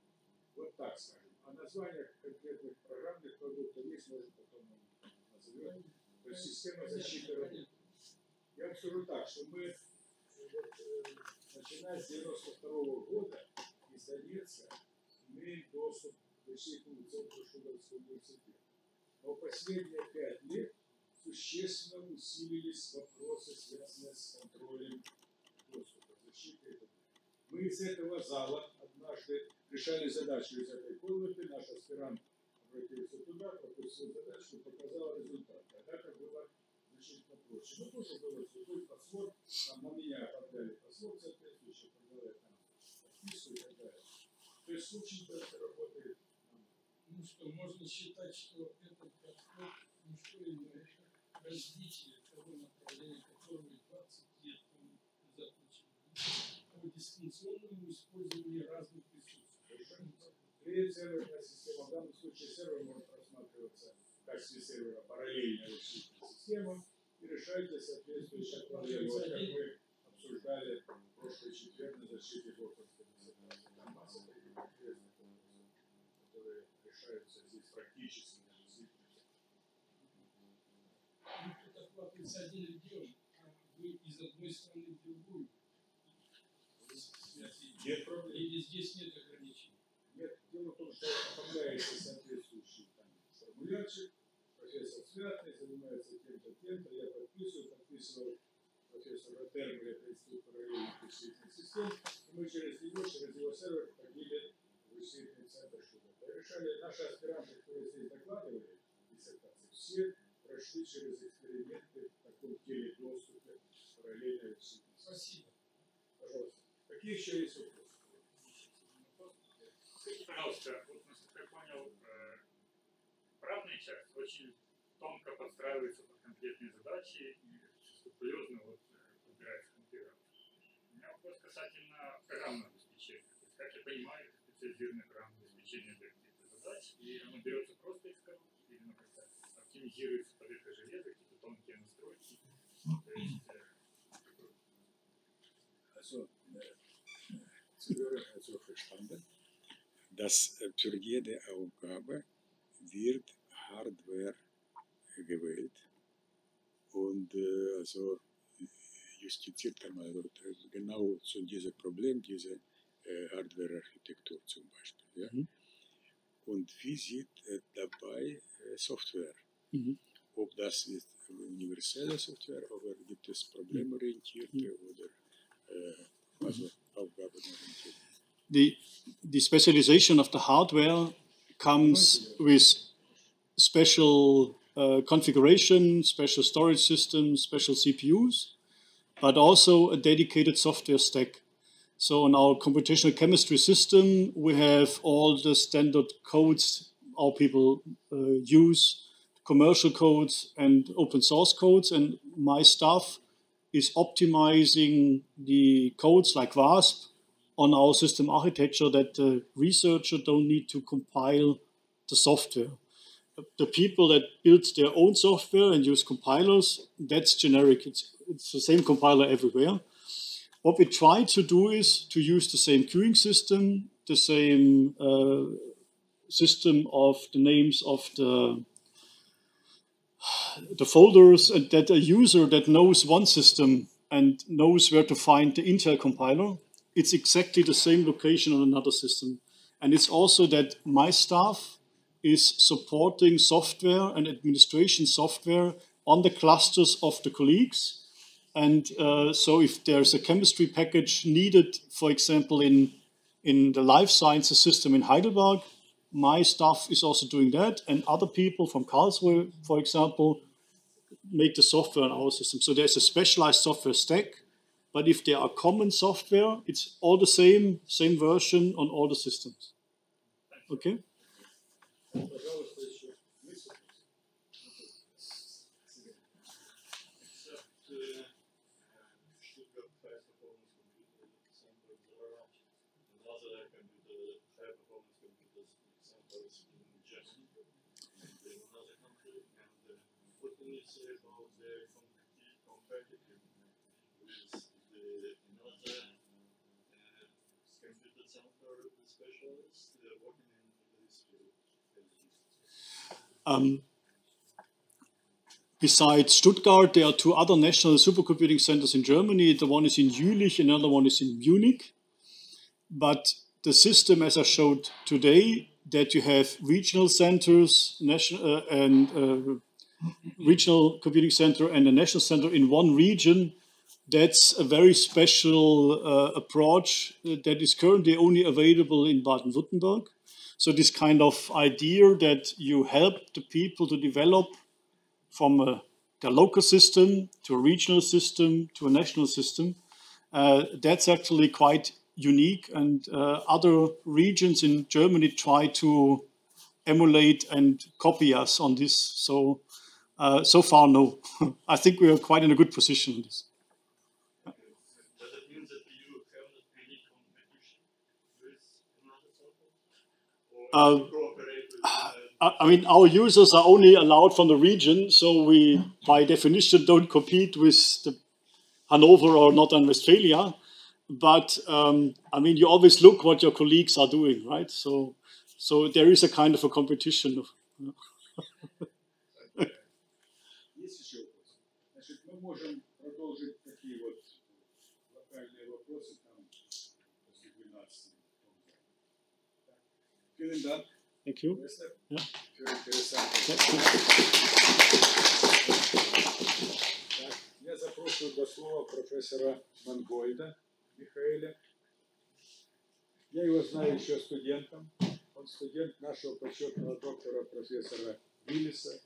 Вот так скажем. А названия конкретных программных продуктов есть, может потом назовем. То есть система защиты работает. Я вам скажу так, что мы, начиная с 1992 года, из Донецка имеем доступ к защитному центру Шубинского университета. Но последние 5 лет существенно усилились вопросы, связанные с контролем доступа, защиты. Мы из этого зала однажды решали задачу из этой комнаты, наш аспирант обратился туда, пропустил задачу, показал результат. Тогда это было значительно проще. Но тоже было свой подсвод, там на меня оформляли подсвод соответствующий, продавали там подписку и так далее. То есть очень это работает.
Ну что, можно считать, что этот подход не что иное, развитие того направления, которое 20 лет закончено, по дистанционному использованию разных ресурсов.
Серверная система, в данном случае сервер может рассматриваться в качестве сервера параллельная защитная система и решайте соответствующие проблемы, как мы обсуждали в прошлый четверг на защите докторской диссертации. Там масса таких интересных вопросов, которые решаются здесь практически.
Это охватывается отдельным делом, а вы из одной страны в другую.
Нет проблем.
Или здесь нет ограничений?
Нет, дело в том, что оформляется соответствующий формулярчик, профессор Святный занимается тем-то, тем-то, я подписывал профессора Термеля, это институт параллельных вычислительных систем, и мы через его сервер входили в вычислительный центр что-то. Решали, наши аспиранты, которые здесь докладывали диссертации, все прошли через эксперименты в таком теледоступе параллельной вычислительной системы.
Спасибо.
Пожалуйста. Какие еще есть вопросы?
Скажите, пожалуйста, вот, насколько я понял, правная часть очень тонко подстраивается под конкретные задачи и скрупулезно подбирается компьютер. У меня вопрос касательно программного обеспечения. То есть, как я понимаю, это специализированное программное обеспечение для каких-то задач, и оно берется просто из коробки, или оно как-то оптимизируется под это железо, какие-то тонкие настройки. То есть,
Also verstanden, dass für jede Aufgabe wird Hardware gewählt und also justiziert kann man genau zu diesem Problem, diese Hardware-Architektur zum Beispiel. Ja? Und wie sieht dabei Software? Ob das ist universelle Software oder gibt es problemorientierte oder also aufgabenorientierte?
The specialization of the hardware comes with special configuration, special storage systems, special CPUs, but also a dedicated software stack. So in our computational chemistry system, we have all the standard codes our people use, commercial codes and open source codes, and my staff is optimizing the codes like VASP on our system architecture that the researcher don't need to compile the software. The people that build their own software and use compilers, that's generic. It's the same compiler everywhere. What we try to do is to use the same queuing system, the same system of the names of the folders, and that a user that knows one system and knows where to find the Intel compiler it's exactly the same location on another system. And it's also that my staff is supporting software and administration software on the clusters of the colleagues. And so if there's a chemistry package needed, for example, in the life sciences system in Heidelberg, my staff is also doing that. And other people from Karlsruhe, for example, make the software on our system. So there's a specialized software stack. But if there are common software, it's all the same version on all the systems. Okay?
Пожалуйста, еще.
Besides Stuttgart, there are two other national supercomputing centers in Germany. The one is in Jülich, another one is in Munich. But the system, as I showed today, that you have regional centers, regional computing center and a national center in one region, that's a very special approach that is currently only available in Baden-Württemberg. So this kind of idea that you help the people to develop from the local system to a regional system to a national system, that's actually quite unique. And other regions in Germany try to emulate and copy us on this. So, so far, no. I think we are quite in a good position on this.
Does it mean that you have not any competition with another software? Or cooperate with
I mean, our users are only allowed from the region, so we, by definition, don't compete with the Hanover or Northern Westphalia. But I mean, you always look what your colleagues are doing, right? So there is a kind of a competition.
Есть еще вопросы? Значит, мы можем продолжить такие вот локальные вопросы там после 12. Vielen Dank.
Thank you. Yeah.
Я запрошую до слова профессора Мангольда Михаэля. Я его знаю еще студентом. Он студент нашего почетного доктора профессора Виллиса,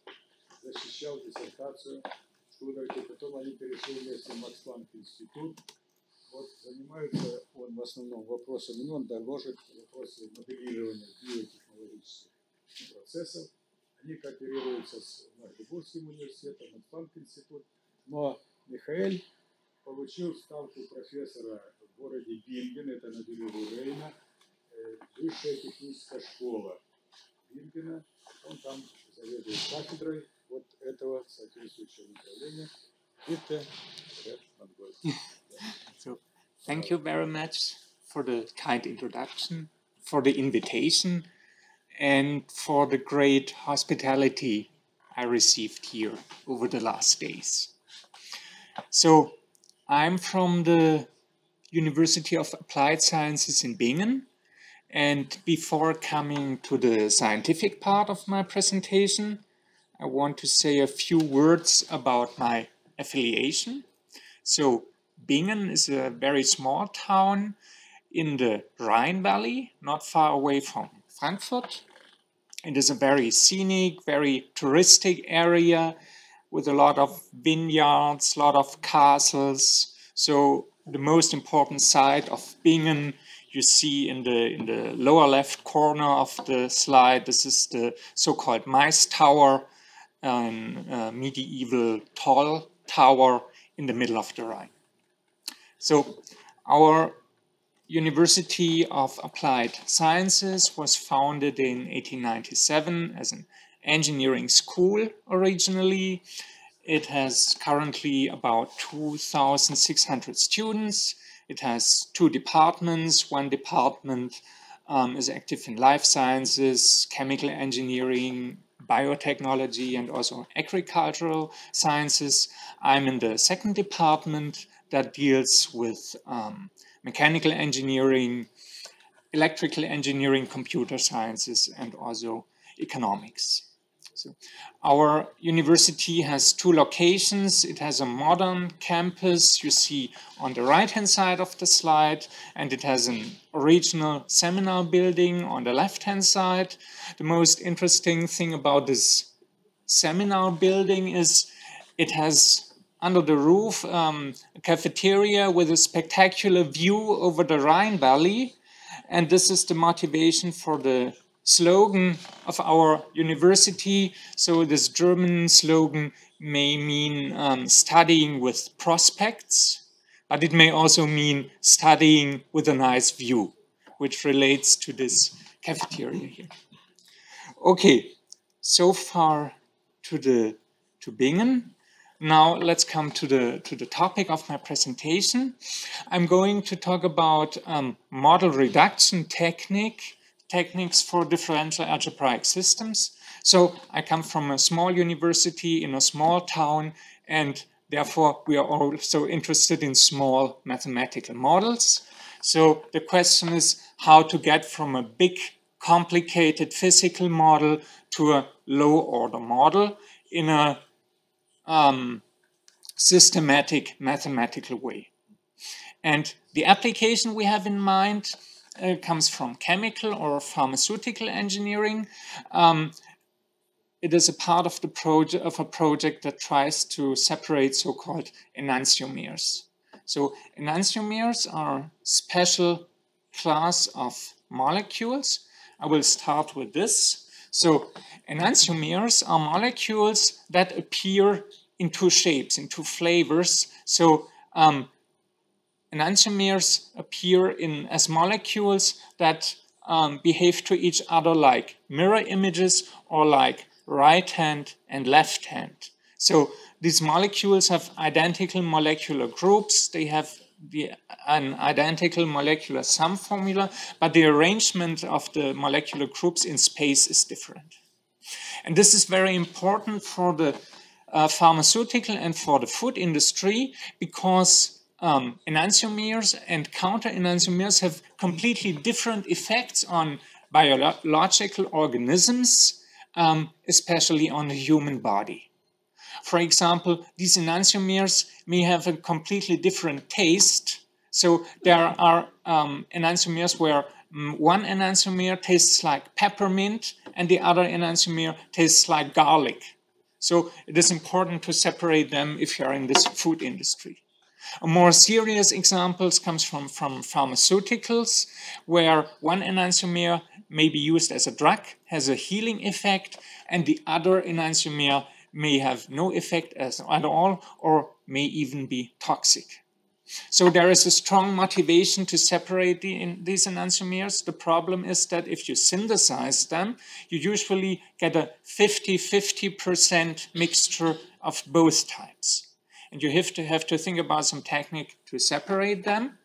защищал диссертацию в Штутгарте, потом они перешли вместе в Макс-Планк-институт. Вот, занимаются он в основном вопросами, ну, он доложит вопросы моделирования биотехнологических процессов. Они кооперируются с Магдебургским университетом, Макс-Планк-институт. Но Михаэль получил ставку профессора в городе Бинген, это на берегу Рейна, высшая техническая школа Бингена. Он там заведует кафедрой вот этого соответствующего направления.
So, thank you very much for the kind introduction, for the invitation, and for the great hospitality I received here over the last days. So, I'm from the University of Applied Sciences in Bingen, and before coming to the scientific part of my presentation, I want to say a few words about my affiliation. So, Bingen is a very small town in the Rhine Valley, not far away from Frankfurt. It is a very scenic, very touristic area with a lot of vineyards, a lot of castles. So the most important site of Bingen you see in the lower left corner of the slide. This is the so-called Meis Tower, a medieval tall tower in the middle of the Rhine. So our University of Applied Sciences was founded in 1897 as an engineering school originally. It has currently about 2,600 students. It has 2 departments. One department is active in life sciences, chemical engineering, biotechnology, and also agricultural sciences. I'm in the second department that deals with mechanical engineering, electrical engineering, computer sciences, and also economics. So our university has 2 locations. It has a modern campus you see on the right-hand side of the slide, and it has an original seminar building on the left-hand side. The most interesting thing about this seminar building is it has under the roof a cafeteria with a spectacular view over the Rhine Valley, and this is the motivation for the slogan of our university. So this German slogan may mean studying with prospects, but it may also mean studying with a nice view, which relates to this cafeteria here. Okay, so far to Bingen. Now let's come to the topic of my presentation. I'm going to talk about model reduction techniques for differential algebraic systems. So I come from a small university in a small town, and therefore we are also interested in small mathematical models. So the question is how to get from a big, complicated physical model to a low-order model in a systematic mathematical way. And the application we have in mind comes from chemical or pharmaceutical engineering. It is a part of a project that tries to separate so-called enantiomers. So enantiomers are a special class of molecules. I will start with this. So enantiomers are molecules that appear in 2 shapes, in 2 flavors. So enantiomers appear as molecules that behave to each other like mirror images or like right hand and left hand. So these molecules have identical molecular groups. They have an identical molecular sum formula, but the arrangement of the molecular groups in space is different. And this is very important for the pharmaceutical and for the food industry, because enantiomers and counter-enantiomers have completely different effects on biological organisms, especially on the human body. For example, these enantiomers may have a completely different taste. So there are enantiomers where one enantiomer tastes like peppermint and the other enantiomer tastes like garlic. So it is important to separate them if you are in this food industry. A more serious example comes from pharmaceuticals, where one enantiomer may be used as a drug, has a healing effect, and the other enantiomer may have no effect at all, or may even be toxic. So there is a strong motivation to separate these enantiomers. The problem is that if you synthesize them, you usually get a 50-50% mixture of both types. And you have to think about some technique to separate them.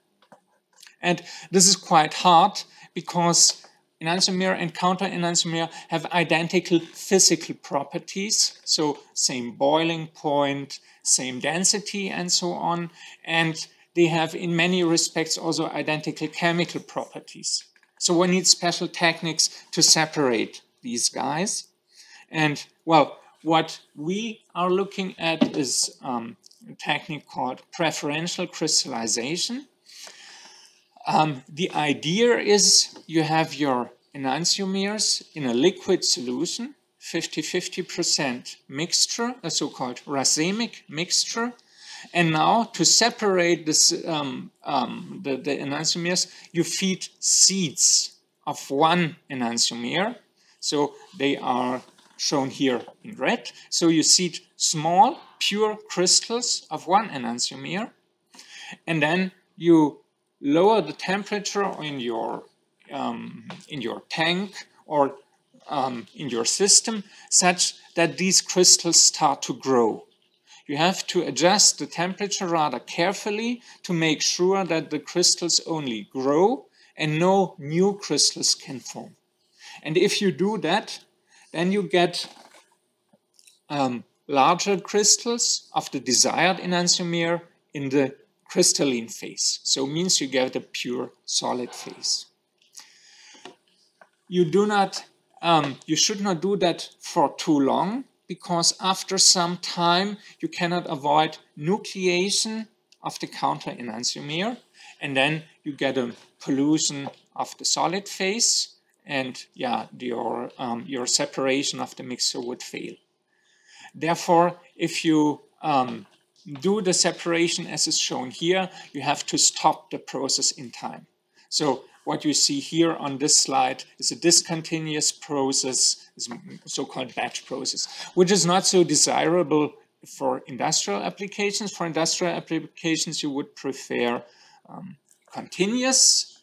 And this is quite hard because enantiomer and counter-enantiomer have identical physical properties. So same boiling point, same density, and so on. And they have in many respects also identical chemical properties. So one needs special techniques to separate these guys. And well, what we are looking at is a technique called preferential crystallization. The idea is you have your enantiomers in a liquid solution, 50-50% mixture, a so-called racemic mixture. And now to separate this, the enantiomers, you feed seeds of one enantiomer. So they are shown here in red. So you seed small, pure crystals of one enantiomer. And then you lower the temperature in your tank or in your system such that these crystals start to grow. You have to adjust the temperature rather carefully to make sure that the crystals only grow and no new crystals can form. And if you do that, then you get larger crystals of the desired enantiomer in the crystalline phase. So it means you get a pure solid phase. You should not do that for too long, because after some time you cannot avoid nucleation of the counter enantiomer, and then you get a pollution of the solid phase, and yeah, your separation of the mixture would fail. Therefore, if you do the separation as is shown here, you have to stop the process in time. So what you see here on this slide is a discontinuous process, is a so-called batch process, which is not so desirable for industrial applications. For industrial applications, you would prefer continuous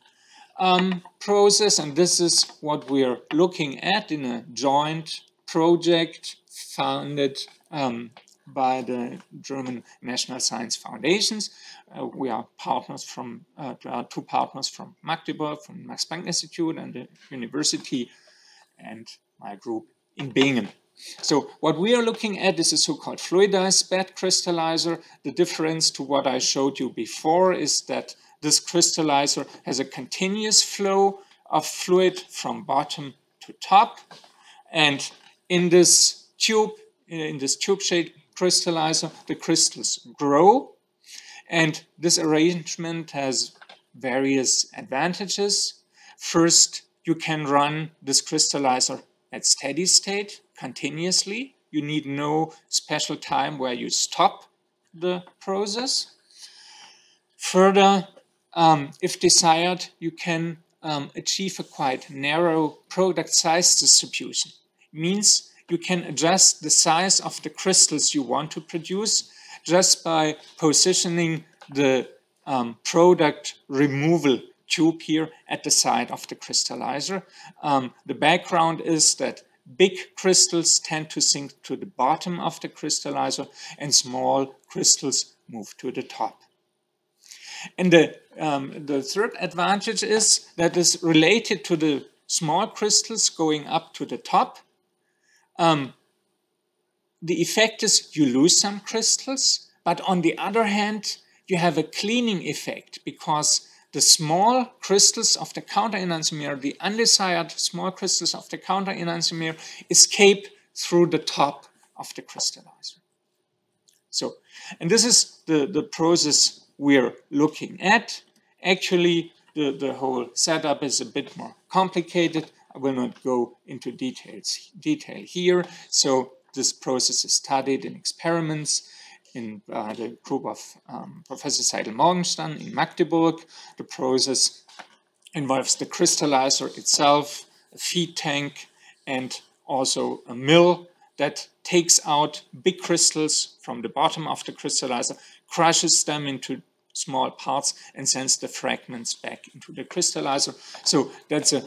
process, and this is what we're looking at in a joint project founded by the German National Science Foundations. We are partners from, two partners from Magdeburg, from Max Planck Institute and the university, and my group in Bingen. So what we are looking at is a so-called fluidized bed crystallizer. The difference to what I showed you before is that this crystallizer has a continuous flow of fluid from bottom to top. And in this tube-shaped crystallizer, the crystals grow. And this arrangement has various advantages. First, you can run this crystallizer at steady state continuously. You need no special time where you stop the process. Further, if desired, you can achieve a quite narrow product size distribution. It means you can adjust the size of the crystals you want to produce just by positioning the product removal tube here at the side of the crystallizer. The background is that big crystals tend to sink to the bottom of the crystallizer and small crystals move to the top. And the third advantage is that is related to the small crystals going up to the top. The effect is you lose some crystals, but on the other hand, you have a cleaning effect because the small crystals of the counter enantiomer, the undesired small crystals of the counter enantiomer, escape through the top of the crystallizer. So, and this is the process we're looking at. Actually, the whole setup is a bit more complicated. I will not go into detail here. So this process is studied in experiments in the group of Professor Seidel Morgenstern in Magdeburg. The process involves the crystallizer itself, a feed tank, and also a mill that takes out big crystals from the bottom of the crystallizer, crushes them into small parts, and sends the fragments back into the crystallizer. So that's a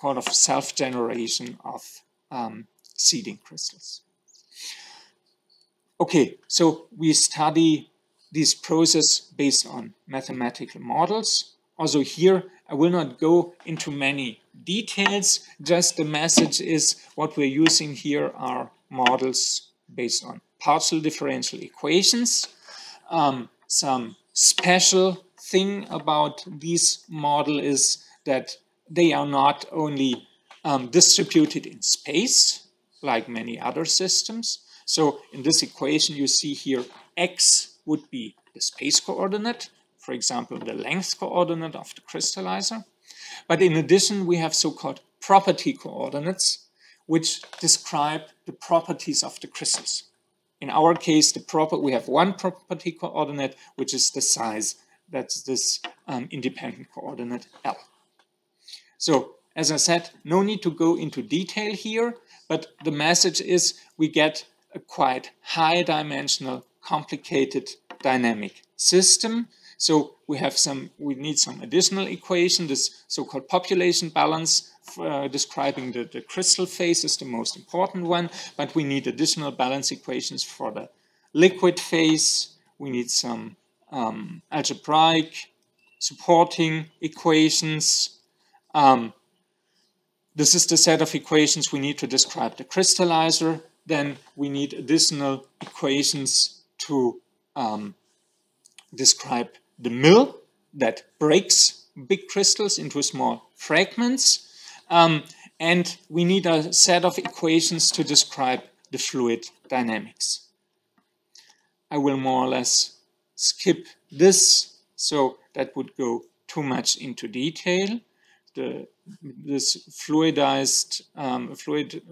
kind of self-generation of seeding crystals. Okay, so we study this process based on mathematical models. Also here, I will not go into many details, just the message is what we're using here are models based on partial differential equations. Some special thing about this model is that they are not only distributed in space, like many other systems. So in this equation, you see here, x would be the space coordinate, for example, the length coordinate of the crystallizer. But in addition, we have so-called property coordinates, which describe the properties of the crystals. In our case, we have one property coordinate, which is the size. That's this independent coordinate L. So, as I said, no need to go into detail here, but the message is we get a quite high-dimensional, complicated dynamic system. So we need some additional equation, this so-called population balance, describing the crystal phase is the most important one, but we need additional balance equations for the liquid phase. We need some algebraic supporting equations. This is the set of equations we need to describe the crystallizer. Then we need additional equations to describe the mill that breaks big crystals into small fragments. And we need a set of equations to describe the fluid dynamics. I will more or less skip this, so that would go too much into detail. This fluidized fluid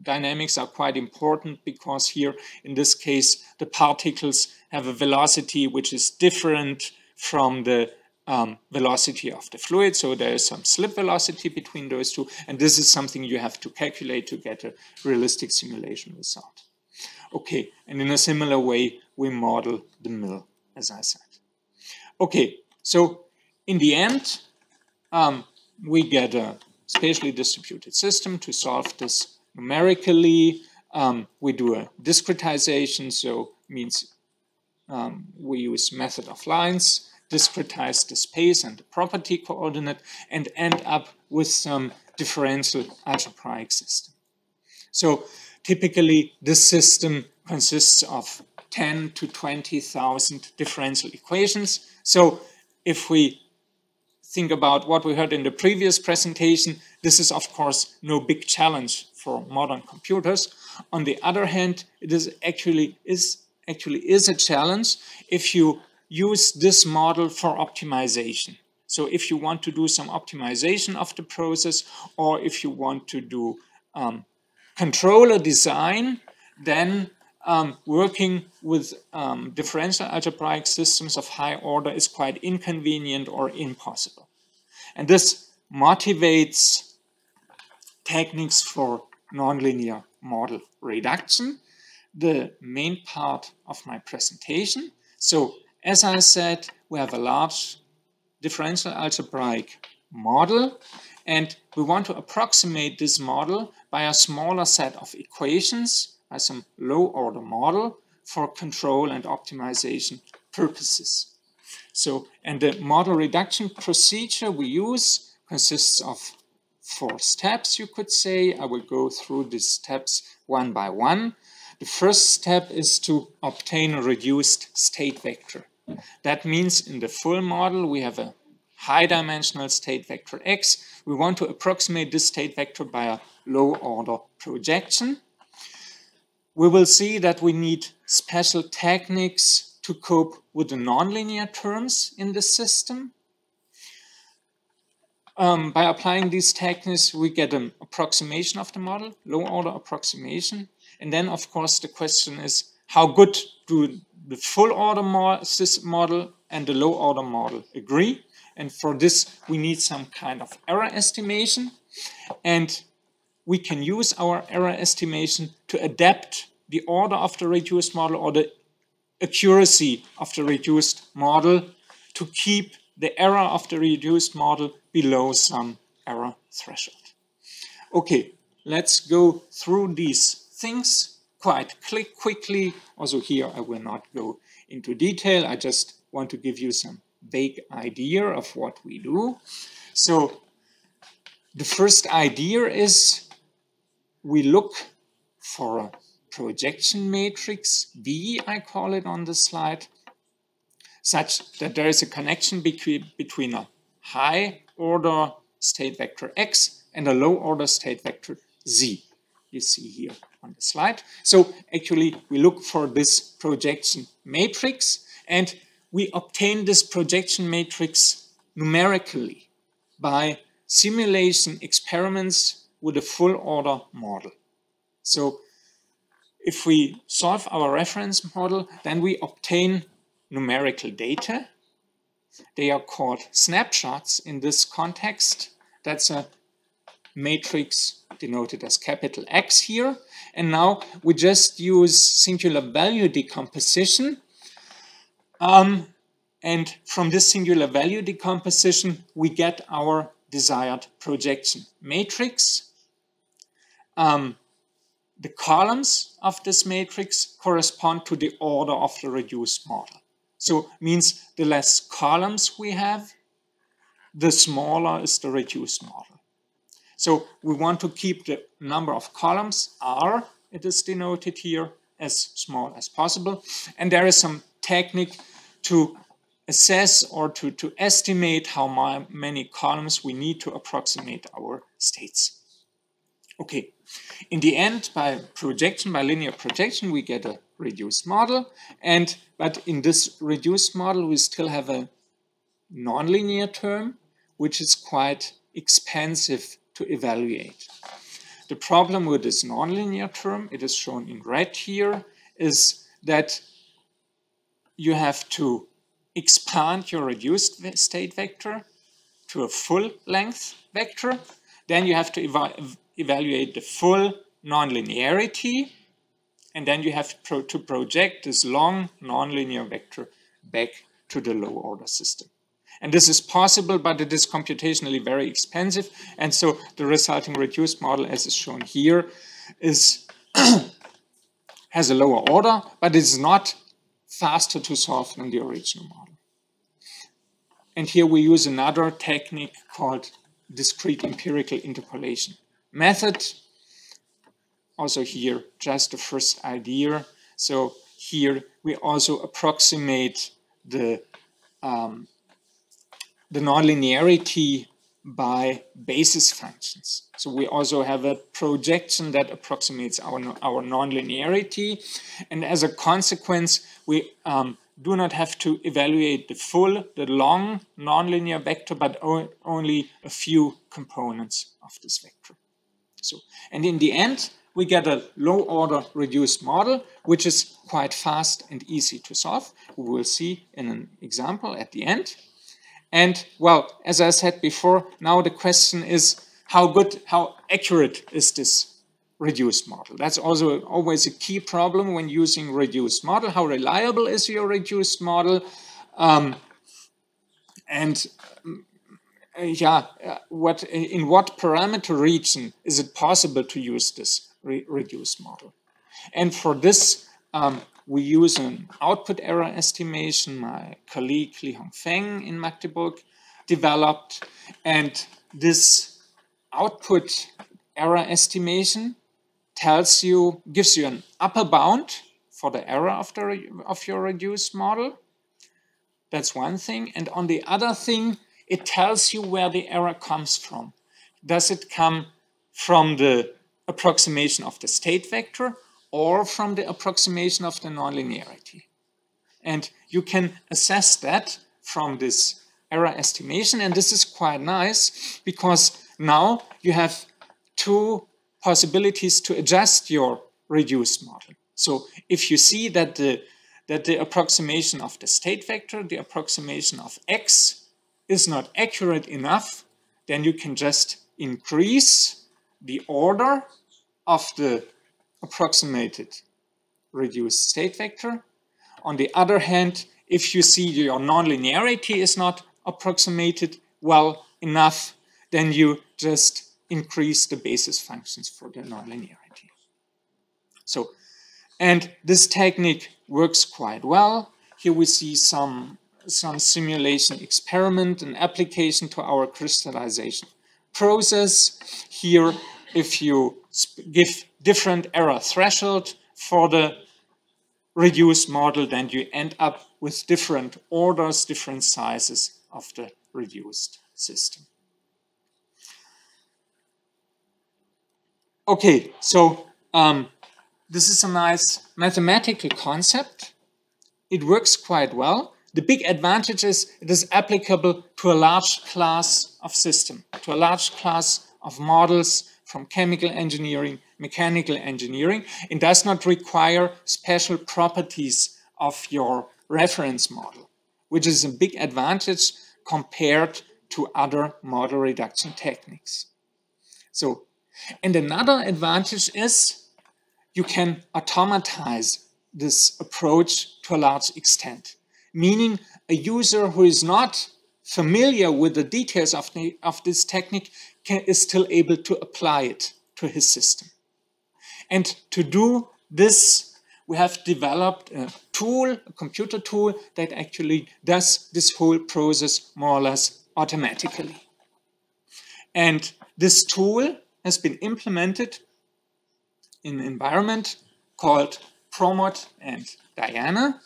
dynamics are quite important because here, in this case, the particles have a velocity which is different from the velocity of the fluid. So there is some slip velocity between those two, and this is something you have to calculate to get a realistic simulation result. Okay, and in a similar way, we model the mill, as I said. Okay, so in the end, we get a spatially distributed system to solve this numerically. We do a discretization, so means we use method of lines, discretize the space and the property coordinate, and end up with some differential algebraic system. So typically, this system consists of 10 to 20,000 differential equations. So if we think about what we heard in the previous presentation, this is of course no big challenge for modern computers. On the other hand, it is actually a challenge if you use this model for optimization. So if you want to do some optimization of the process, or if you want to do controller design, then working with differential algebraic systems of high order is quite inconvenient or impossible. And this motivates techniques for nonlinear model reduction, the main part of my presentation. So as I said, we have a large differential algebraic model, and we want to approximate this model by a smaller set of equations, by some low-order model for control and optimization purposes. So, and the model reduction procedure we use consists of 4 steps, you could say. I will go through these steps one by one. The first step is to obtain a reduced state vector. That means in the full model, we have a high-dimensional state vector x. We want to approximate this state vector by a low-order projection. We will see that we need special techniques to cope with the nonlinear terms in the system. By applying these techniques, we get an approximation of the model, low-order approximation. And then, of course, the question is, how good do the full-order model and the low-order model agree? And for this, we need some kind of error estimation. And we can use our error estimation to adapt the order of the reduced model or the accuracy of the reduced model to keep the error of the reduced model below some error threshold. Okay, let's go through these things quite quickly. Also here, I will not go into detail. I just want to give you some vague idea of what we do. So the first idea is we look for a projection matrix, V, I call it on the slide, such that there is a connection between a high-order state vector x and a low-order state vector z. You see here on the slide. So actually, we look for this projection matrix, and we obtain this projection matrix numerically by simulation experiments with a full-order model. So if we solve our reference model, then we obtain numerical data. They are called snapshots in this context. That's a matrix denoted as capital X here. And now we just use singular value decomposition. And from this singular value decomposition, we get our desired projection matrix. The columns of this matrix correspond to the order of the reduced model. So means the less columns we have, the smaller is the reduced model. So we want to keep the number of columns, R, it is denoted here, as small as possible. And there is some technique to assess or to estimate how many columns we need to approximate our states. Okay, in the end, by projection, by linear projection, we get a reduced model, but in this reduced model, we still have a nonlinear term, which is quite expensive to evaluate. The problem with this nonlinear term, it is shown in red here, is that you have to expand your reduced state vector to a full length vector. Then you have to evaluate the full nonlinearity, and then you have to project this long nonlinear vector back to the low order system. And this is possible, but it is computationally very expensive. And so the resulting reduced model, as is shown here, is has a lower order, but it's not faster to solve than the original model. And here we use another technique called discrete empirical interpolation method. Also here, just the first idea. So here we also approximate the nonlinearity by basis functions. So we also have a projection that approximates our nonlinearity. And as a consequence, we do not have to evaluate the long nonlinear vector, but only a few components of this vector. So, and in the end, we get a low order reduced model, which is quite fast and easy to solve. We will see in an example at the end. And well, as I said before, now the question is how accurate is this reduced model? That's also always a key problem when using reduced model. How reliable is your reduced model? In what parameter region is it possible to use this reduced model? And for this, we use an output error estimation my colleague Li Hongfeng in Magdeburg developed. And this output error estimation gives you an upper bound for the error of your reduced model. That's one thing. And on the other thing, it tells you where the error comes from. Does it come from the approximation of the state vector or from the approximation of the nonlinearity? And you can assess that from this error estimation. And this is quite nice because now you have two possibilities to adjust your reduced model. So if you see that the approximation of the state vector, the approximation of x, is not accurate enough, then you can just increase the order of the approximated reduced state vector. On the other hand, if you see your nonlinearity is not approximated well enough, then you just increase the basis functions for the nonlinearity. So, and this technique works quite well. Here we see some simulation experiment and application to our crystallization process. Here, if you give different error threshold for the reduced model, then you end up with different orders, different sizes of the reduced system. Okay, so this is a nice mathematical concept. It works quite well. The big advantage is it is applicable to a large class of systems, to a large class of models from chemical engineering, mechanical engineering. It does not require special properties of your reference model, which is a big advantage compared to other model reduction techniques. So, and another advantage is you can automatize this approach to a large extent, meaning a user who is not familiar with the details of this technique is still able to apply it to his system. And to do this, we have developed a tool, a computer tool, that actually does this whole process more or less automatically. And this tool has been implemented in an environment called Promot and Diana.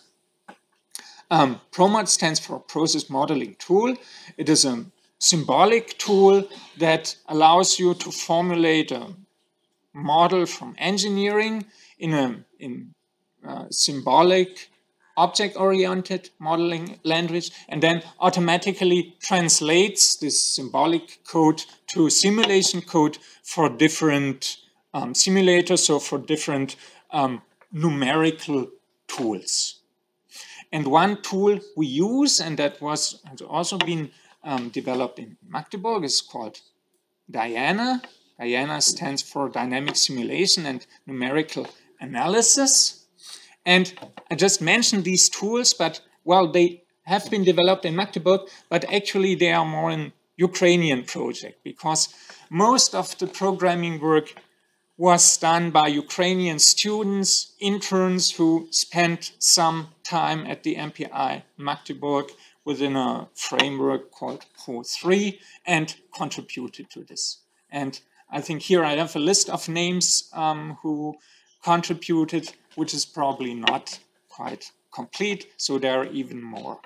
PROMOD stands for Process Modeling Tool. It is a symbolic tool that allows you to formulate a model from engineering in a symbolic, object-oriented modeling language, and then automatically translates this symbolic code to simulation code for different simulators, so for different numerical tools. And one tool we use, and that has also been developed in Magdeburg, is called DIANA. DIANA stands for Dynamic Simulation and Numerical Analysis. And I just mentioned these tools, but, well, they have been developed in Magdeburg, but actually they are more an Ukrainian project, because most of the programming work was done by Ukrainian students, interns who spent some time at the MPI Magdeburg within a framework called Pro3 and contributed to this. And I think here I have a list of names who contributed, which is probably not quite complete. So there are even more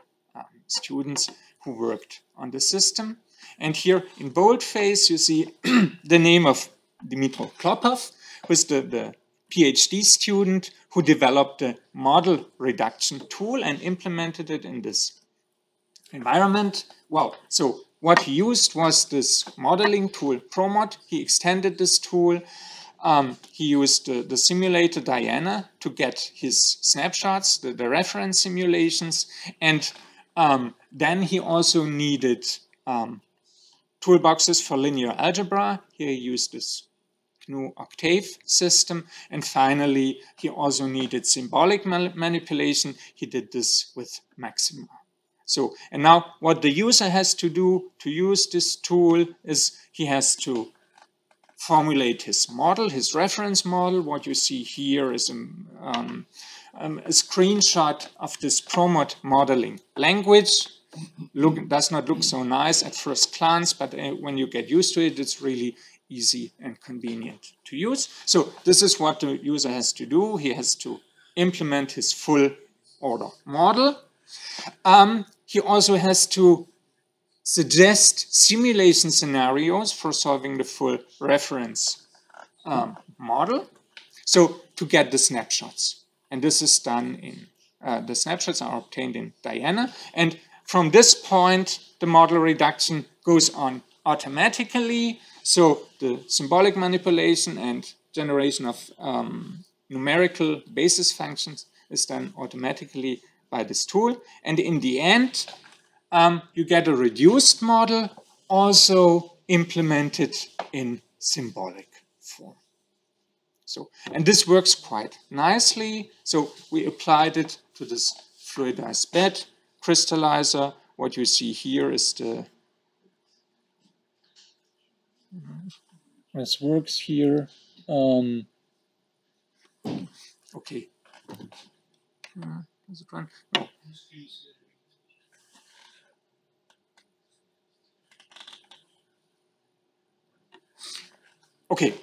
students who worked on the system. And here in boldface, you see the name of Dmitry Klopov, who is the PhD student who developed the model reduction tool and implemented it in this environment. Well, so what he used was this modeling tool, PROMOD. He extended this tool. He used the simulator DIANA to get his snapshots, the reference simulations. And then he also needed toolboxes for linear algebra. Here he used this GNU Octave system. And finally, he also needed symbolic manipulation. He did this with Maxima. So, and now what the user has to do to use this tool is he has to formulate his model, his reference model. What you see here is a screenshot of this PROMOD modeling language. Does not look so nice at first glance, but when you get used to it, it's really easy and convenient to use. So this is what the user has to do. He has to implement his full order model. He also has to suggest simulation scenarios for solving the full reference model. So to get the snapshots. And this is done in, the snapshots are obtained in DIANA. And from this point, the model reduction goes on automatically. So the symbolic manipulation and generation of numerical basis functions is done automatically by this tool. And in the end, you get a reduced model also implemented in symbolic form. So, and this works quite nicely. So we applied it to this fluidized bed crystallizer. What you see here is the, this works here. Okay. Does it run? No. Okay,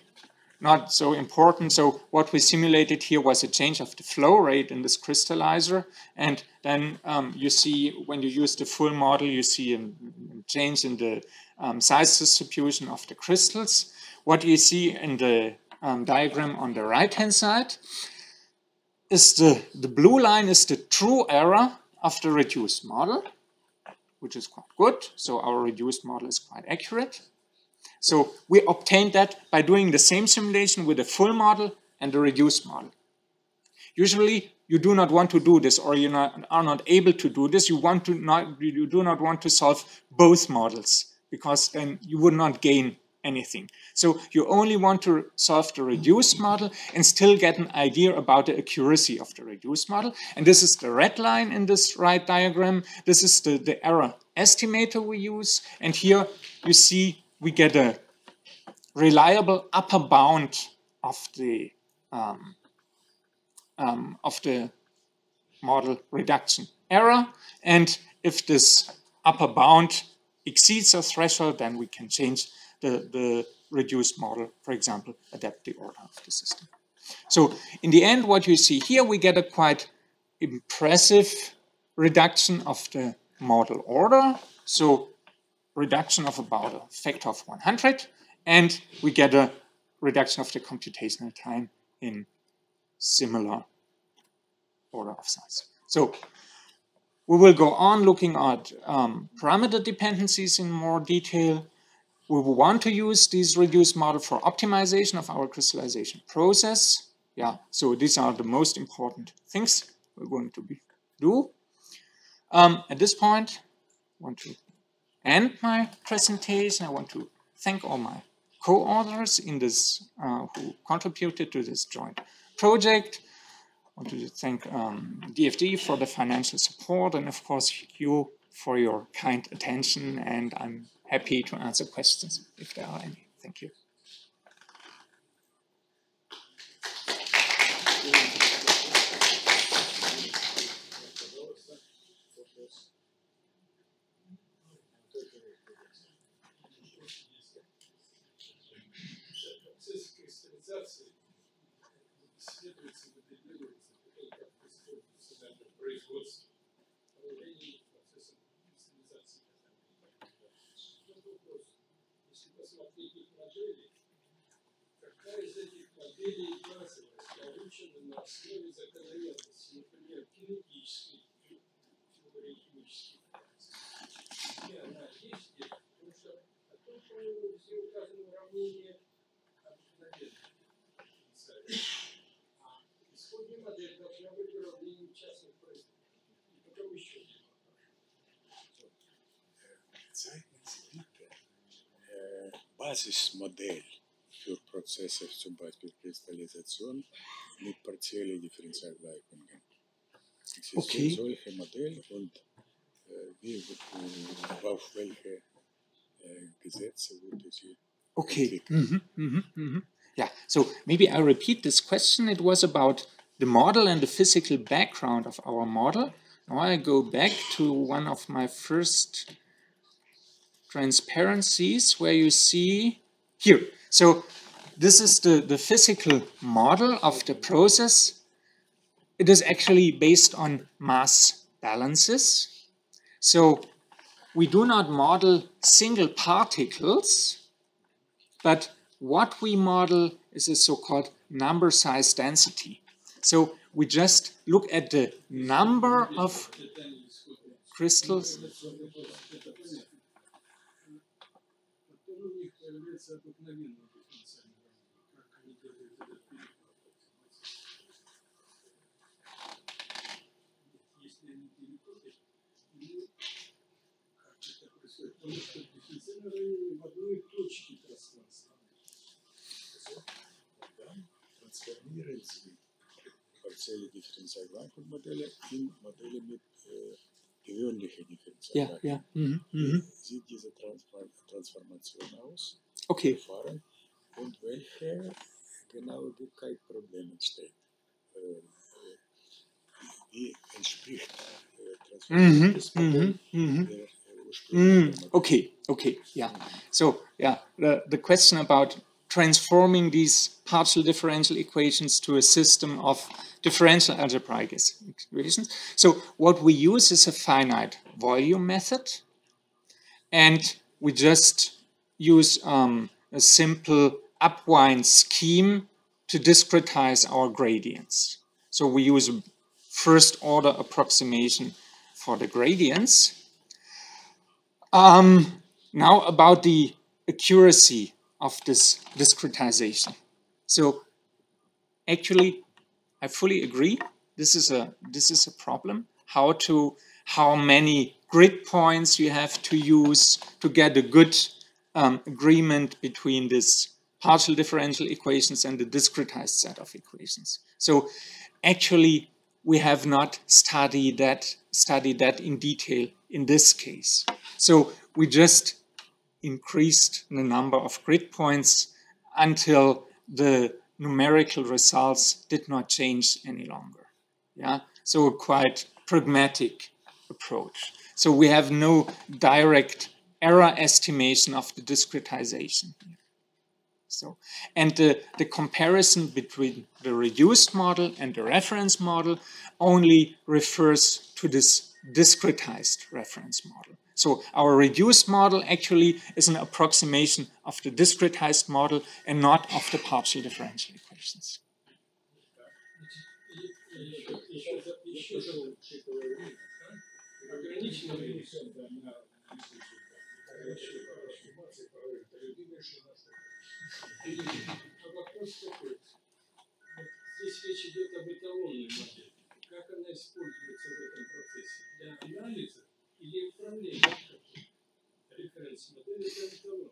not so important. So what we simulated here was a change of the flow rate in this crystallizer. And then you see, when you use the full model, you see a change in the size distribution of the crystals. What you see in the diagram on the right-hand side is the blue line is the true error of the reduced model, which is quite good. So our reduced model is quite accurate. So we obtained that by doing the same simulation with a full model and a reduced model. Usually you do not want to do this, or you are not able to do this. You do not want to solve both models, because then you would not gain anything. So you only want to solve the reduced model and still get an idea about the accuracy of the reduced model. And this is the red line in this right diagram. This is the error estimator we use. And here you see we get a reliable upper bound of the model reduction error. And if this upper bound exceeds a threshold, then we can change the reduced model, for example, adapt the order of the system. So in the end, what you see here, we get a quite impressive reduction of the model order, so reduction of about a factor of 100, and we get a reduction of the computational time in similar order of size. So we will go on looking at parameter dependencies in more detail. We will want to use this reduced model for optimization of our crystallization process. Yeah, so these are the most important things we're going to do. At this point, I want to end my presentation. I want to thank all my co-authors in this who contributed to this joint project. I want to thank DFD for the financial support, and of course you for your kind attention, and I'm happy to answer questions if there are any. Thank you.
Процесс кристаллизации исследуется, моделируется, как происходит профессиональное производство, управление процессом кристаллизации. Вопрос, если посмотреть их модели, какая из этих моделей базовая получена на основе закономерности, например, кинетической теории химических процессов. Где она есть, где? Потому что о том, что все указаны уравнения обыкновенные. А исходная модель должна быть уравнением частных производных. И потом еще один вопрос.
Zeigen Sie bitte Basismodell für Prozesse, zum Beispiel Kristallisation mit partiellen Differentialgleichungen. Existieren solche Modelle und auf welche Gesetze würde sie entwickeln?
Yeah, so maybe I repeat this question. It was about the model and the physical background of our model. Now I go back to one of my first transparencies where you see here. So this is the physical model of the process. It is actually based on mass balances. So we do not model single particles, but what we model is a so-called number size density. So we just look at the number of crystals.
Transformieren Sie partielle Differentialgleichungsmodelle in Modelle mit gewöhnlichen Differentialgleichungen. Wie sieht diese Transformation aus?
Okay.
Und welche Genauigkeitsprobleme entstehen? Wie entspricht das Modell der ursprünglichen Modelle?
Okay, yeah. So, yeah, the question about transforming these partial differential equations to a system of differential algebraic equations. So what we use is a finite volume method, and we just use a simple upwind scheme to discretize our gradients. So we use a first order approximation for the gradients. Now about the accuracy of this discretization. So actually, I fully agree. This is a problem. How many grid points you have to use to get a good agreement between this partial differential equations and the discretized set of equations. So actually, we have not studied that in detail in this case. So we just increased the number of grid points until the numerical results did not change any longer. Yeah, so a quite pragmatic approach. So we have no direct error estimation of the discretization. So, and the comparison between the reduced model and the reference model only refers to this discretized reference model. So our reduced model actually is an approximation of the discretized model and not of the partial differential equations.
Здесь речь идет об эталонной модели. Как она используется в этом процессе? Для анализа или управления? Референс-модель – это эталон.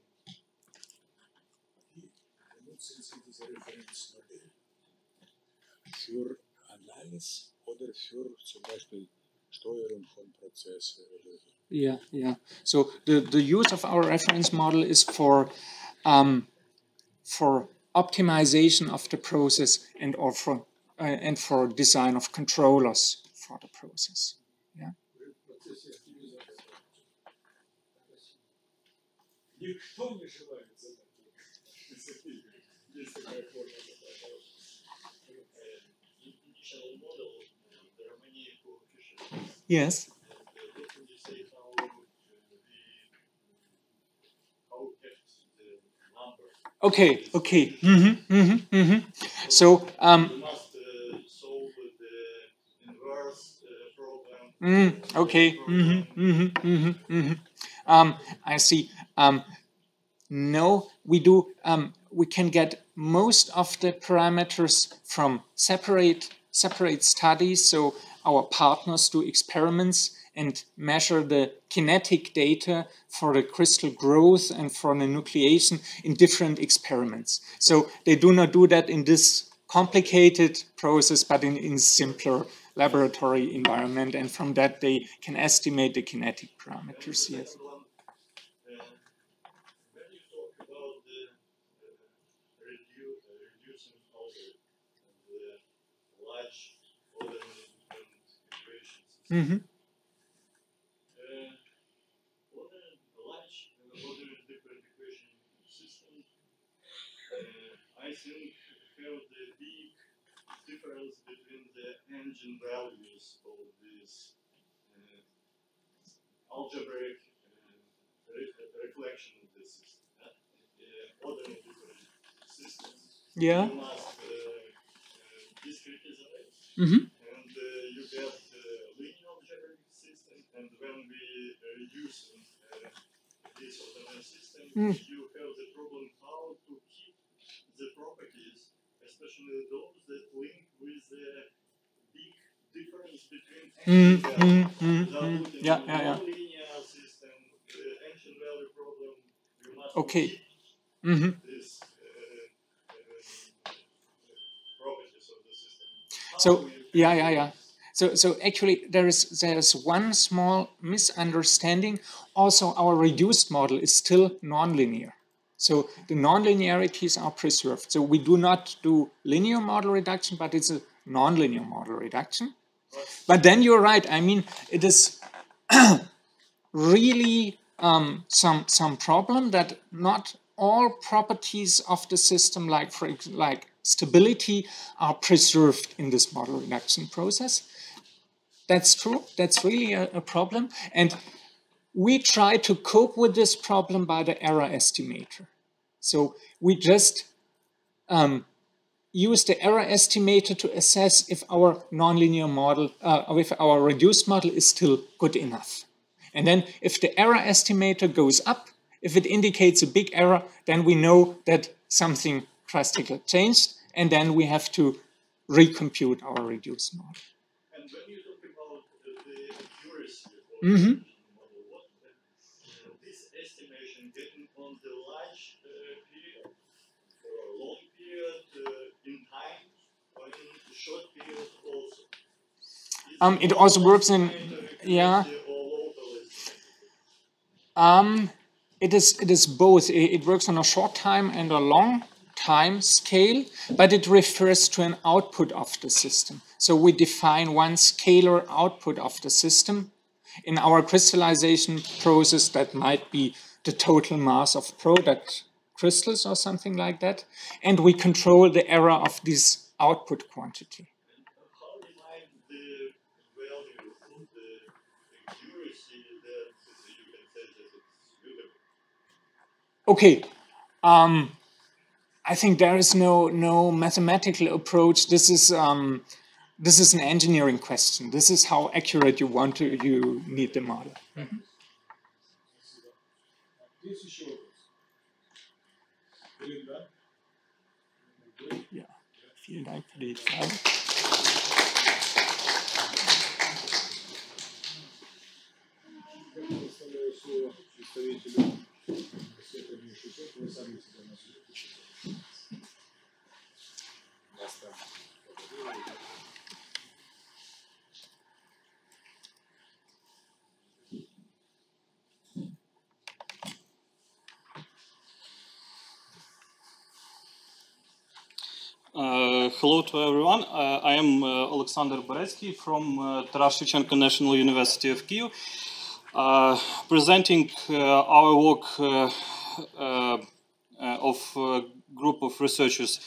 Für Analyse oder für zum Beispiel Steuerung von Prozessen?
Yeah, yeah. So the use of our reference model is for optimization of the process and for design of controllers for the process. Yeah. Yes. Okay, okay. So,
You must solve the inverse problem.
okay. I see. No, we do. We can get most of the parameters from separate studies. So our partners do experiments and measure the kinetic data for the crystal growth and for the nucleation in different experiments. So they do not do that in this complicated process, but in simpler laboratory environment. And from that, they can estimate the kinetic parameters. Yes.
When you talk about the reducing algorithm and the large order independent equations, what a large order independent equation system, I think have the big difference between the engine values of this algebraic reflection of the system. Order independent systems.
Yeah.
You must discretize,
Mm-hmm.
and you get linear algebraic system. And when we reduce this order system, you have the problem how to keep the properties, especially those that link with the big difference between engine values.
Yeah.
Nonlinear system, engine value problem. You must
Okay.
keep this properties of the system.
So yeah. So actually there's one small misunderstanding. Also, our reduced model is still nonlinear. So the nonlinearities are preserved. So we do not do linear model reduction, but it's a nonlinear model reduction. But then you're right. I mean, it is really some problem that not all properties of the system, like stability, are preserved in this model reduction process. That's true. That's really a problem. And we try to cope with this problem by the error estimator. So we just use the error estimator to assess if our nonlinear model, or if our reduced model is still good enough. And then if the error estimator goes up, if it indicates a big error, then we know that something drastically changed, and then we have to recompute our reduced model.
And when you talk about the accuracy of
Mm-hmm.
the model, what this estimation getting on the large period, or a long period in time, or in a short period also?
It also works in, yeah. It is both. It works on a short time and a long time scale, but it refers to an output of the system. So we define one scalar output of the system. In our crystallization process, that might be the total mass of product crystals or something like that. And we control the error of this output quantity.
How define the value of the
Okay. I think there is no mathematical approach. This is an engineering question. This is how accurate you need the model. Mm-hmm. Ja, vielen Dank für die Frage.
Hello to everyone. I am Alexander Boretsky from Taras Shevchenko National University of Kyiv, presenting our work of a group of researchers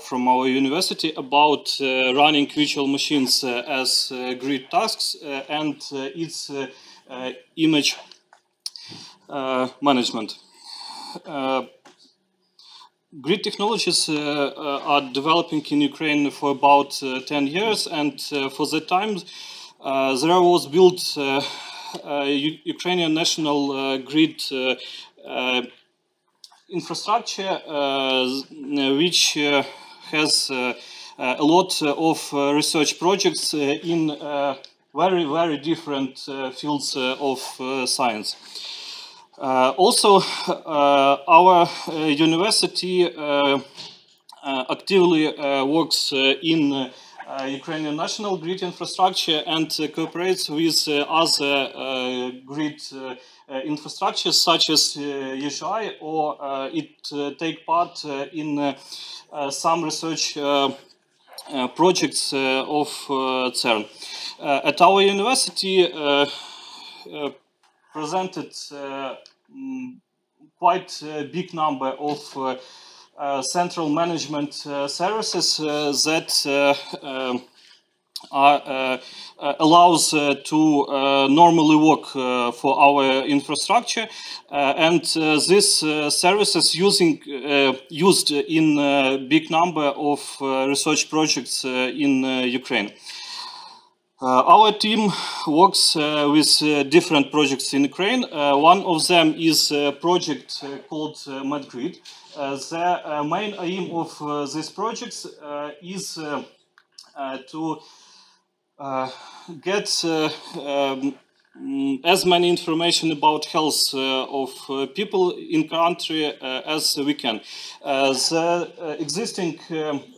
from our university about running virtual machines as grid tasks and its image management. Grid technologies are developing in Ukraine for about 10 years, and for that time there was built Ukrainian national grid infrastructure, which has a lot of research projects in very different fields of science. Also, our university actively works in Ukrainian national grid infrastructure and cooperates with other grid infrastructures such as UGI, or it take part in some research projects of CERN. At our university, presented quite a big number of central management services that allows to normally work for our infrastructure, and these services used in a big number of research projects in Ukraine. Our team works with different projects in Ukraine. One of them is a project called MedGrid. The main aim of these projects is to get as many information about health of people in country as we can. The existing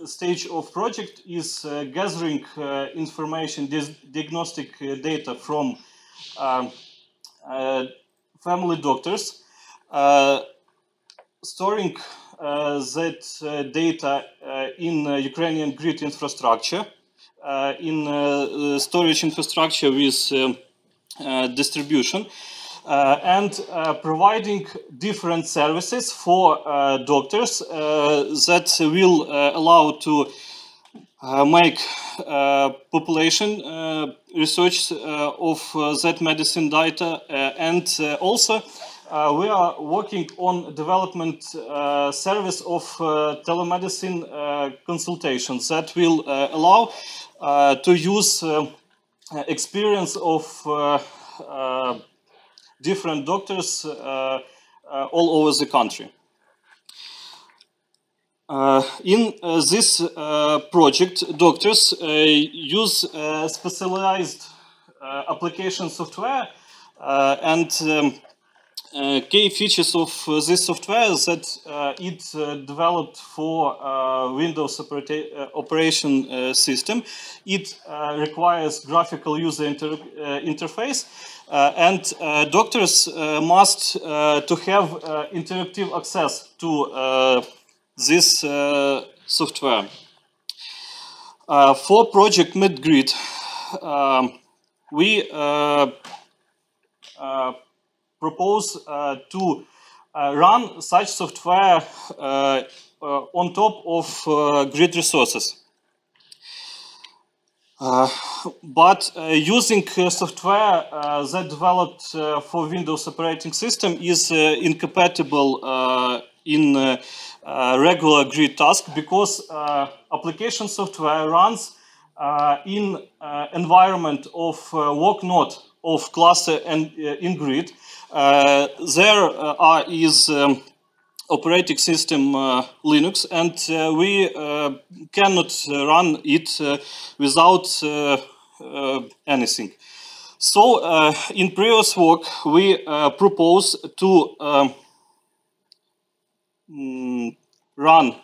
stage of project is gathering information, diagnostic data from family doctors, storing that data in Ukrainian grid infrastructure, in storage infrastructure with distribution, and providing different services for doctors that will allow to make population research of that medicine data, and also we are working on development service of telemedicine consultations that will allow to use experience of different doctors all over the country. In this project, doctors use specialized application software, and key features of this software that it developed for Windows operation system. It requires graphical user interface, and doctors must to have interactive access to this software. For project MedGrid, we propose to run such software on top of grid resources. But using software that developed for Windows operating system is incompatible in regular grid task, because application software runs in environment of work node of cluster and in grid. There is operating system Linux, and we cannot run it without anything. So in previous work we propose to run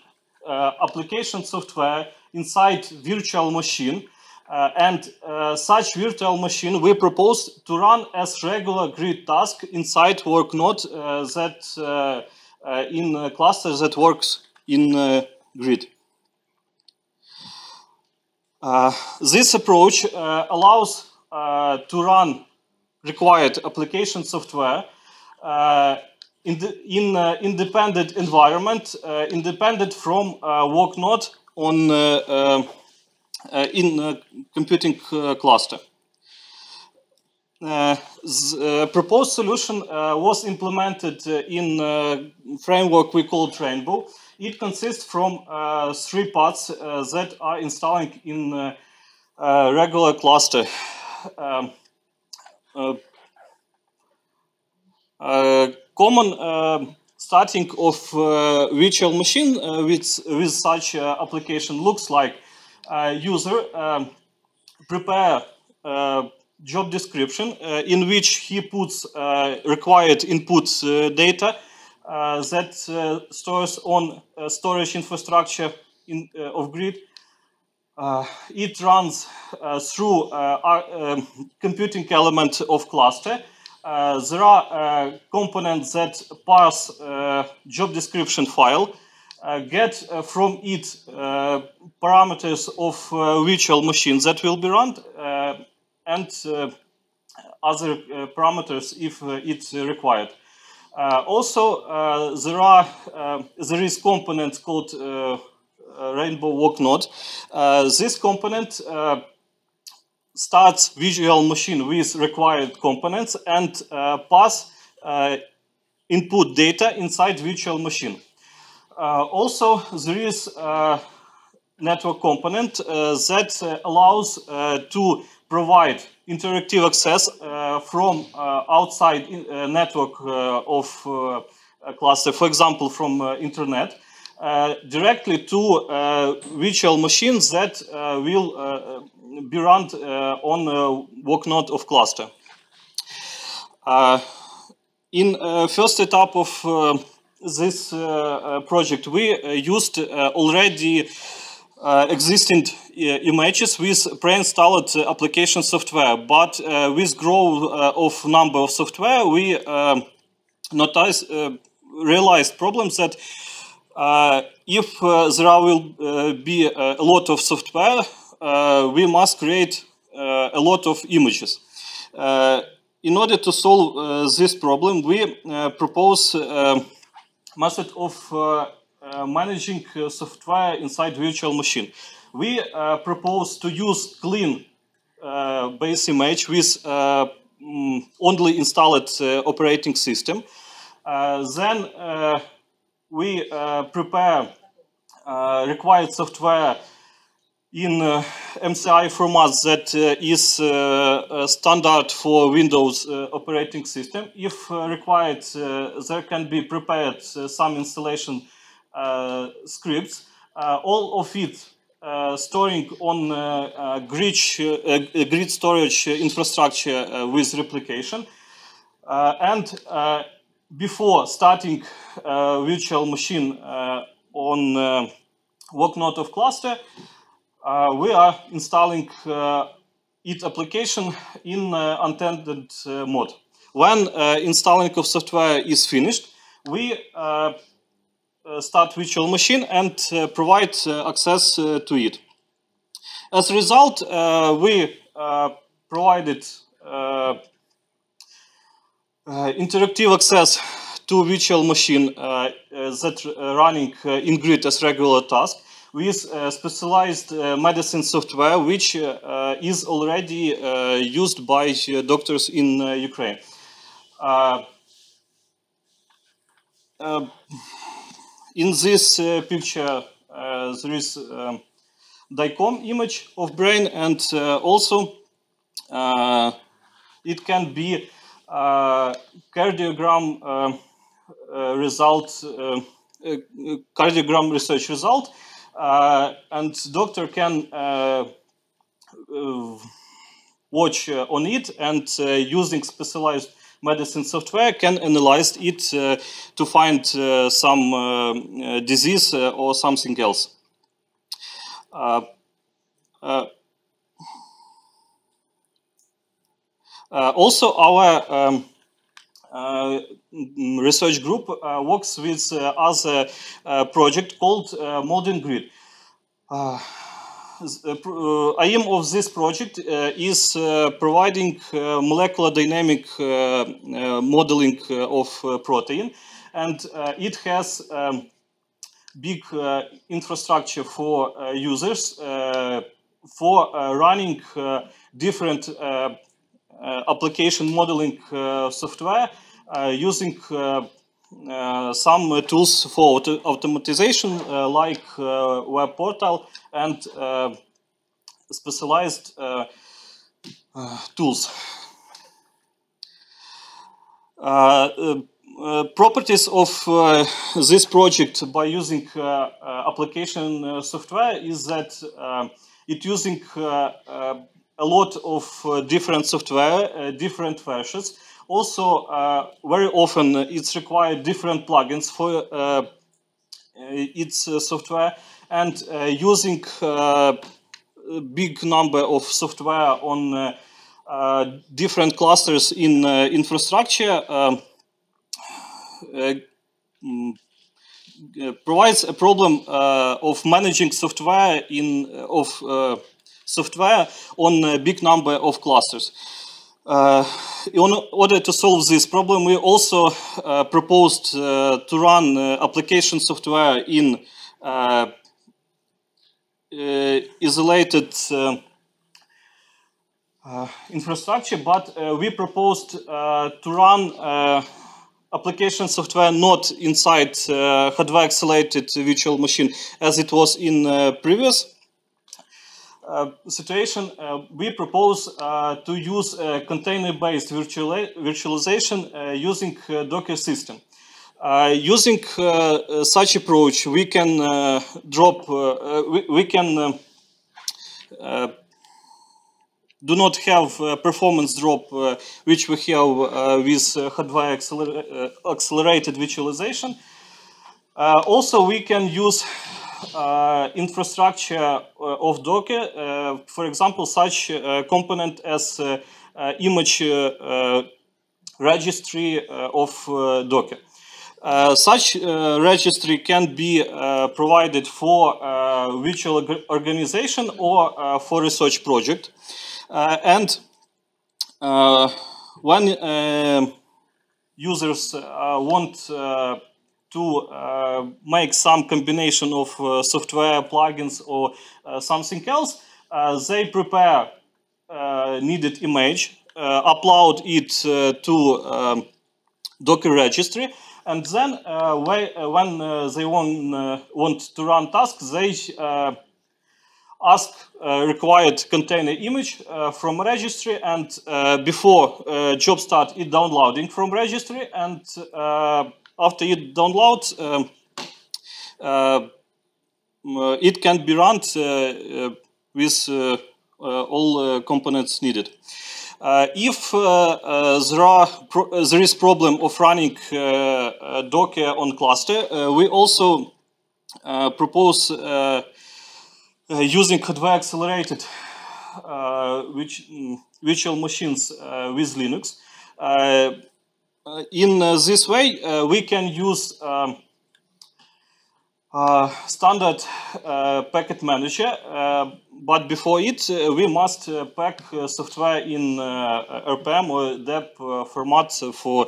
application software inside virtual machine, and such virtual machine we propose to run as regular grid task inside work node that in a cluster that works in grid. This approach allows to run required application software in independent environment, independent from work node on in computing cluster. The proposed solution was implemented in a framework we called Rainbow. It consists from 3 parts that are installing in regular cluster. Common starting of virtual machine with such application looks like user prepare job description in which he puts required input data that stores on storage infrastructure of grid. It runs through computing element of cluster. There are components that parse job description file, get from it parameters of virtual machine that will be run, and other parameters if it's required. Also, there is component called Rainbow Work Node. This component starts visual machine with required components and pass input data inside virtual machine. Also, there is a network component that allows to provide interactive access from outside network of a cluster, for example, from internet, directly to virtual machines that will be run on work node of cluster. In first etap of this project, we used already existing images with pre-installed application software, but with growth of number of software, we realized problems that if there will be a lot of software, we must create a lot of images. In order to solve this problem, we propose a method of managing software inside virtual machine. We propose to use clean base image with only installed operating system. Then we prepare required software in MCI format that is standard for Windows operating system. If required, there can be prepared some installation scripts. All of it storing on grid storage infrastructure with replication. And before starting virtual machine on work node of cluster, we are installing its application in unattended mode. When installing of software is finished, we start virtual machine and provide access to it. As a result, we provided interactive access to virtual machine that running in grid as regular task. with specialized medicine software, which is already used by doctors in Ukraine. In this picture, there is DICOM image of brain, and also it can be cardiogram result, cardiogram research result, and doctor can watch on it, and using specialized medicine software can analyze it to find some disease or something else. Also, our research group works with other project called Modern Grid. Aim of this project is providing molecular dynamic modeling of protein, and it has big infrastructure for users for running different application modeling software using some tools for automatization like web portal and specialized tools. Properties of this project by using application software is that it using a lot of different software, different versions. Also, very often it's required different plugins for its software, and using a big number of software on different clusters in infrastructure provides a problem of managing software software on a big number of clusters. In order to solve this problem, we also proposed to run application software in isolated infrastructure, but we proposed to run application software not inside hardware accelerated virtual machine as it was in previous situation. We propose to use container-based virtualization using Docker system. Using such approach, we can do not have performance drop which we have with hardware accelerated virtualization. Also, we can use infrastructure of Docker, for example, such component as image registry of Docker. Such registry can be provided for virtual organization or for research project. And when users want to make some combination of software plugins or something else, they prepare needed image, upload it to Docker registry, and then when they want to run tasks, they ask required container image from registry, and before job start, it downloading from registry, and after it downloads, it can be run with all components needed. If there is problem of running Docker on cluster, we also propose using hardware accelerated virtual machines with Linux. In this way, we can use standard packet manager, but before it, we must pack software in RPM or DEP format for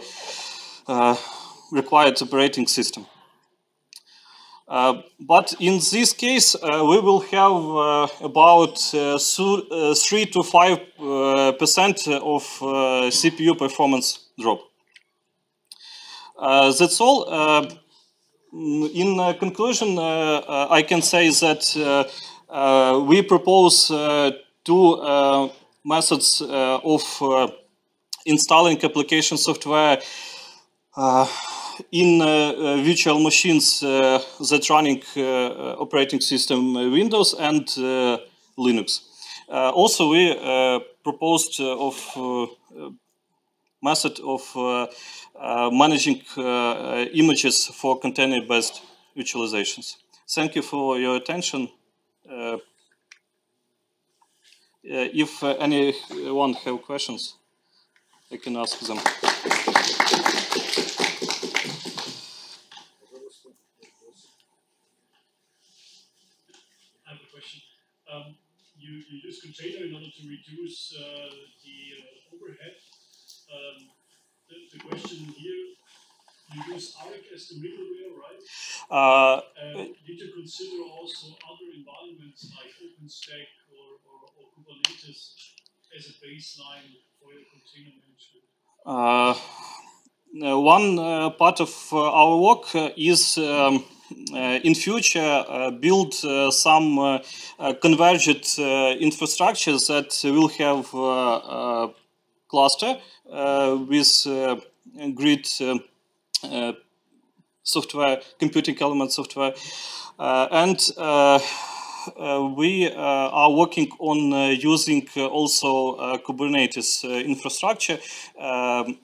required operating system. But in this case, we will have about 3 to 5% of CPU performance drop. That's all. In conclusion, I can say that we propose two methods of installing application software in virtual machines that running operating system Windows and Linux. Also, we proposed of method of managing images for container-based visualizations. Thank you for your attention. If anyone have questions, I can ask them.
I have a question. You use container in order to reduce the overhead. The question here, you use ARC as the middleware, right? Did you consider also other environments like OpenStack or Kubernetes as a baseline for your container management?
One part of our work is in future build some converged infrastructures that will have cluster with grid software, computing element software, and we are working on using also Kubernetes infrastructure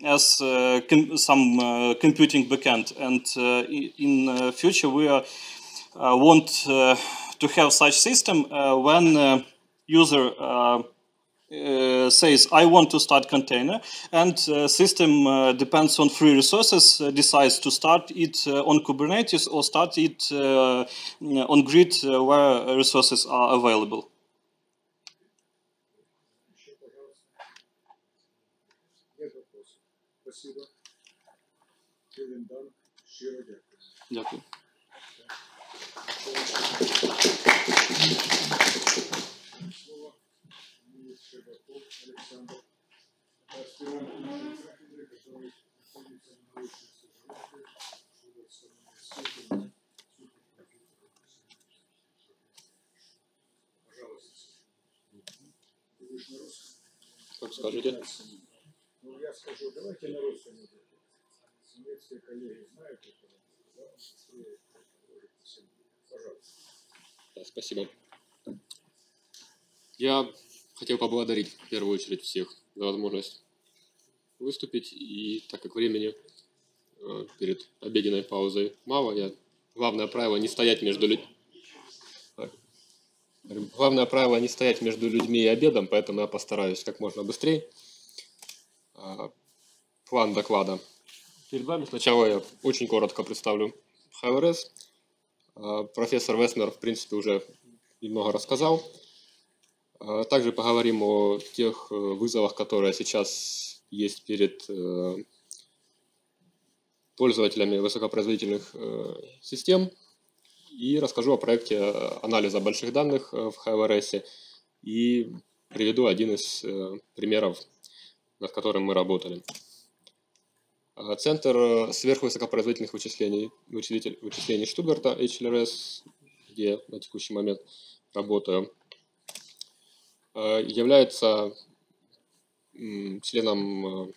as some computing backend. And in future, we want to have such system when user says, I want to start container, and system depends on free resources, decides to start it on Kubernetes or start it on grid where resources are available. Дякую.
Как скажете?
Ну, я скажу, давайте на русском языке. Немецкие коллеги знают это. Пожалуйста.
Да, спасибо. Я хотел поблагодарить в первую очередь всех за возможность выступить. И так как времени перед обеденной паузой мало, главное правило не стоять между людьми. Главное правило не стоять между людьми и обедом, поэтому я постараюсь как можно быстрее. План доклада перед вами. Сначала я очень коротко представлю ХВРС. Профессор Веснер, в принципе, уже немного рассказал. Также поговорим о тех вызовах, которые сейчас есть перед пользователями высокопроизводительных систем. И расскажу о проекте анализа больших данных в ХВРС и приведу один из примеров, над которым мы работали. Центр сверхвысокопроизводительных вычислений Штутгарта, HLRS, где я на текущий момент работаю, является членом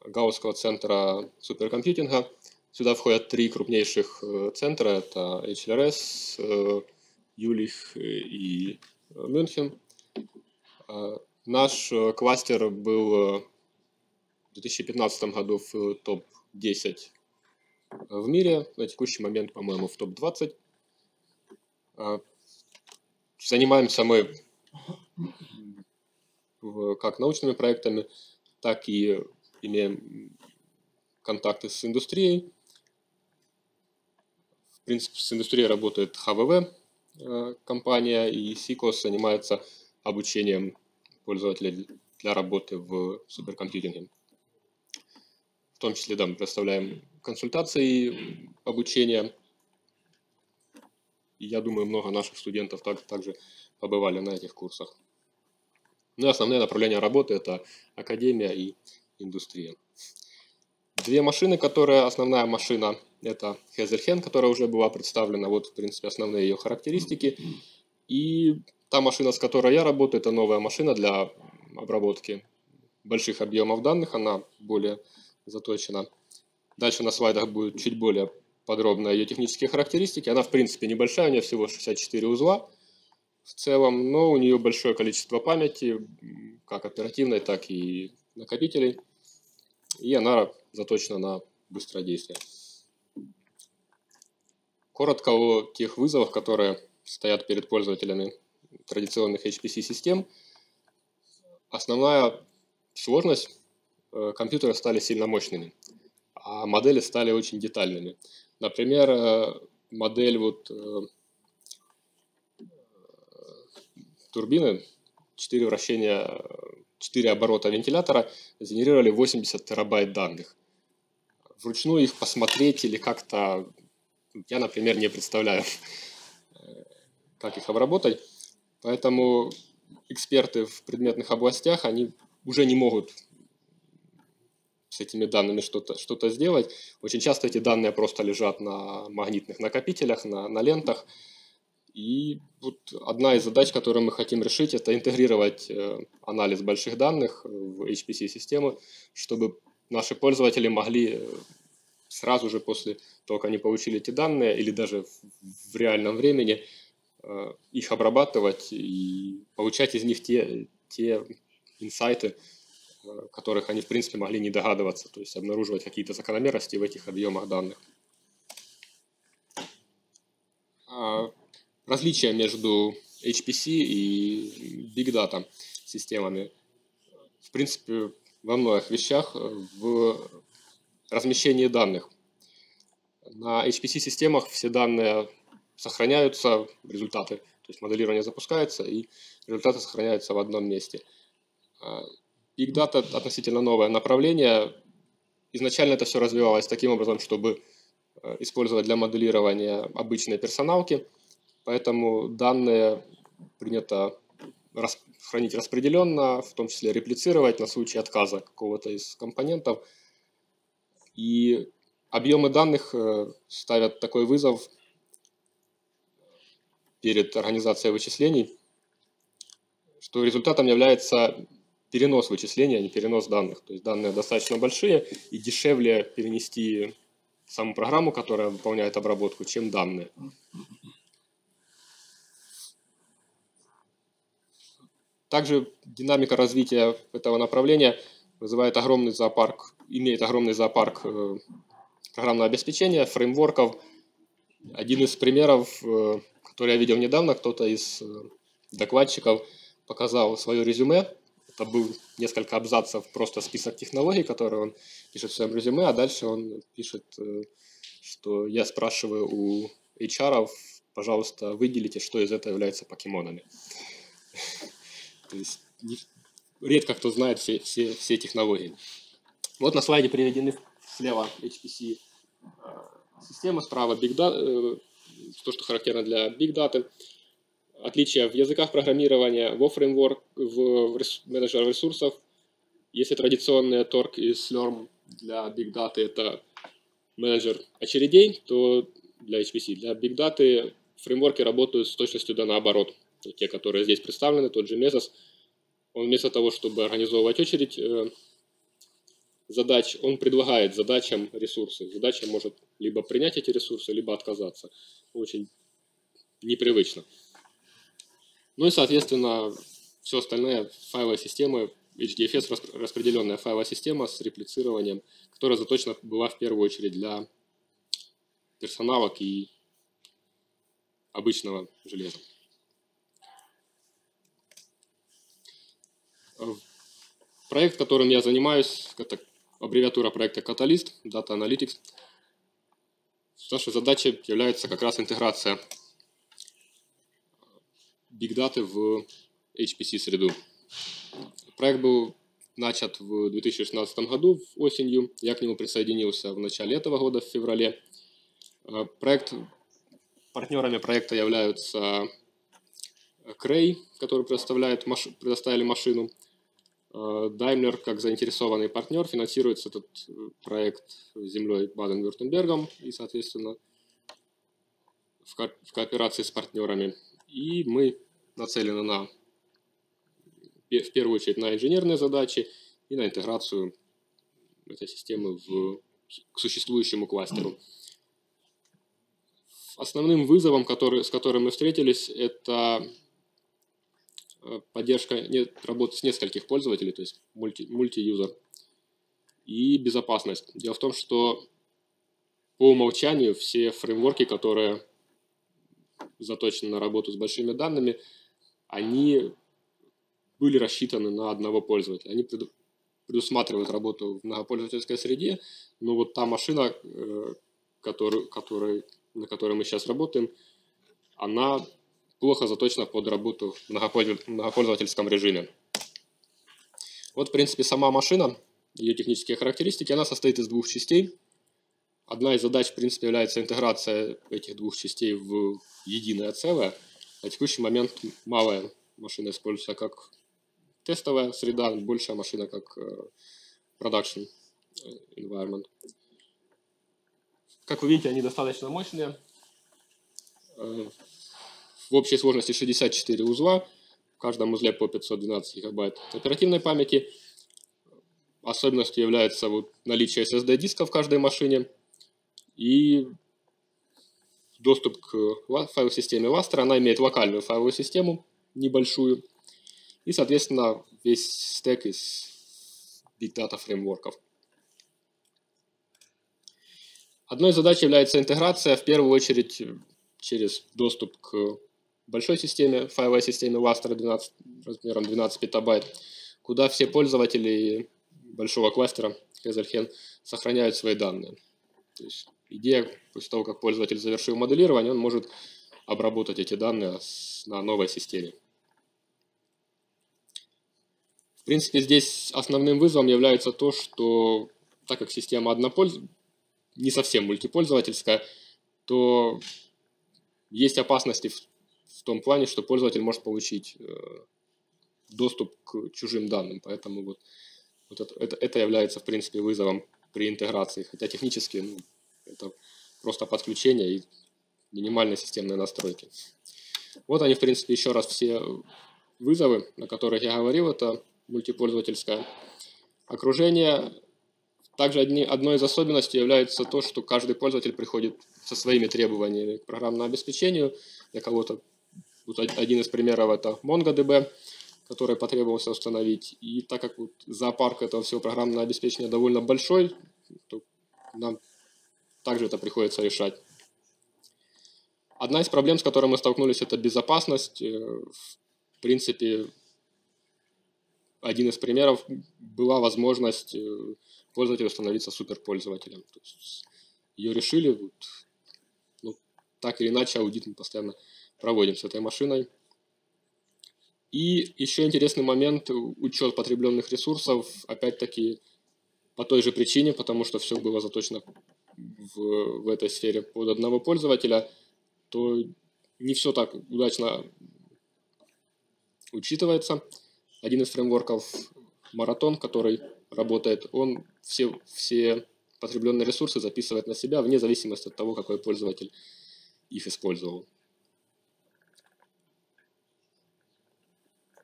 Гаусского центра суперкомпьютинга. Сюда входят 3 крупнейших центра. Это HLRS, Юлих и Мюнхен. Наш кластер был в 2015 году в топ-10 в мире. На текущий момент, по-моему, в топ-20. Занимаемся мы как научными проектами, так и имеем контакты с индустрией. В принципе, с индустрией работает ХВВ компания, и СИКОС занимается обучением пользователей для работы в суперкомпьютинге. В том числе, да, мы предоставляем консультации, обучение И я думаю, много наших студентов также побывали на этих курсах. Ну и основные направления работы – это академия и индустрия. Две машины, которые основная машина – это Hazelhen, которая уже была представлена. Вот, в принципе, основные ее характеристики. И та машина, с которой я работаю, это новая машина для обработки больших объемов данных. Она более заточена. Дальше на слайдах будет чуть более подробно ее технические характеристики. Она, в принципе, небольшая, у нее всего 64 узла в целом, но у нее большое количество памяти, как оперативной, так и накопителей. И она заточена на быстродействие. Коротко о тех вызовах, которые стоят перед пользователями традиционных HPC-систем. Основная сложность – компьютеры стали сильно мощными, а модели стали очень детальными. Например, модель турбины, 4 вращения, 4 оборота вентилятора генерировали 80 терабайт данных. Вручную их посмотреть или как-то, я, например, не представляю, как их обработать. Поэтому эксперты в предметных областях, они уже не могут с этими данными что-то сделать. Очень часто эти данные просто лежат на магнитных накопителях, на лентах. И вот одна из задач, которую мы хотим решить, это интегрировать анализ больших данных в HPC-систему, чтобы наши пользователи могли сразу же после того, как они получили эти данные, или даже в реальном времени, их обрабатывать и получать из них те инсайты, которых они, в принципе, могли не догадываться, то есть обнаруживать какие-то закономерности в этих объемах данных. Различия между HPC и Big Data системами, в принципе, во многих вещах в размещении данных. На HPC-системах все данные сохраняются, результаты, то есть моделирование запускается, и результаты сохраняются в одном месте. Big Data – относительно новое направление. Изначально это все развивалось таким образом, чтобы использовать для моделирования обычные персоналки, поэтому данные принято хранить распределенно, в том числе реплицировать на случай отказа какого-то из компонентов. И объемы данных ставят такой вызов перед организацией вычислений, что результатом является перенос вычислений, а не перенос данных. То есть данные достаточно большие, и дешевле перенести саму программу, которая выполняет обработку, чем данные. Также динамика развития этого направления вызывает огромный зоопарк, имеет огромный зоопарк программного обеспечения, фреймворков. Один из примеров, который я видел недавно, кто-то из докладчиков показал свое резюме. Это был несколько абзацев, просто список технологий, которые он пишет в своем резюме, а дальше он пишет, что я спрашиваю у HR-ов, пожалуйста, выделите, что из этого является покемонами. То есть редко кто знает все технологии. Вот на слайде приведены слева HPC системы, справа Big Data, то, что характерно для Big Data. Отличия в языках программирования, во фреймворк, в менеджер ресурсов. Если традиционные Torque и Slurm для Big Data это менеджер очередей, то для HPC, для Big Data фреймворки работают с точностью да наоборот. Те, которые здесь представлены, тот же Mesos, он вместо того, чтобы организовывать очередь задач, он предлагает задачам ресурсы. Задача может либо принять эти ресурсы, либо отказаться. Очень непривычно. Ну и, соответственно, все остальное файловые системы, HDFS распределенная файловая система с реплицированием, которая заточена была в первую очередь для персоналок и обычного железа. Проект, которым я занимаюсь, это аббревиатура проекта Catalyst, Data Analytics. Наша задача является как раз интеграция Big Data в HPC-среду. Проект был начат в 2016 году, осенью. Я к нему присоединился в начале этого года, в феврале. Проект Партнерами проекта являются Крей, который предоставили машину. Daimler, как заинтересованный партнер, финансируется этот проект землей Баден-Вюртембергом и, соответственно, в кооперации с партнерами. И мы нацелены в первую очередь на инженерные задачи и на интеграцию этой системы к существующему кластеру. Основным вызовом, с которым мы встретились, это поддержка работы с нескольких пользователей, то есть мульти-юзер, и безопасность. Дело в том, что по умолчанию все фреймворки, которые заточены на работу с большими данными, они были рассчитаны на одного пользователя. Они предусматривают работу в многопользовательской среде, но вот та машина, на которой мы сейчас работаем, она плохо заточена под работу в многопользовательском режиме. Вот, в принципе, сама машина, ее технические характеристики, она состоит из двух частей. Одна из задач, в принципе, является интеграция этих двух частей в единое целое. На текущий момент малая машина используется как тестовая среда, большая машина как production environment. Как вы видите, они достаточно мощные. В общей сложности 64 узла, в каждом узле по 512 гигабайт оперативной памяти. Особенностью является наличие SSD-диска в каждой машине и доступ к файл-системе Lastre. Она имеет локальную файловую систему, небольшую, и, соответственно, весь стек из Big Data фреймворков. Одной из задач является интеграция, в первую очередь, через доступ к большой системе, файловой системе Lastre размером 12 петабайт, куда все пользователи большого кластера Hazelhen сохраняют свои данные. То есть идея, после того, как пользователь завершил моделирование, он может обработать эти данные на новой системе. В принципе, здесь основным вызовом является то, что так как система не совсем мультипользовательская, то есть опасности в том плане, что пользователь может получить доступ к чужим данным. Поэтому это является, в принципе, вызовом при интеграции. Хотя технически это просто подключение и минимальные системные настройки. Вот они, в принципе, еще раз все вызовы, о которых я говорил. Это мультипользовательское окружение. Также одной из особенностей является то, что каждый пользователь приходит со своими требованиями к программному обеспечению. Для кого-то один из примеров это MongoDB, который потребовался установить. И так как зоопарк этого всего программного обеспечения довольно большой, то нам также это приходится решать. Одна из проблем, с которой мы столкнулись, это безопасность. В принципе, один из примеров была возможность пользователю становиться суперпользователем. То есть ее решили, так или иначе аудит мы постоянно проводим с этой машиной. И еще интересный момент, учет потребленных ресурсов, опять-таки по той же причине, потому что все было заточено в этой сфере под одного пользователя, то не все так удачно учитывается. Один из фреймворков Marathon, который работает, он все потребленные ресурсы записывает на себя вне зависимости от того, какой пользователь их использовал.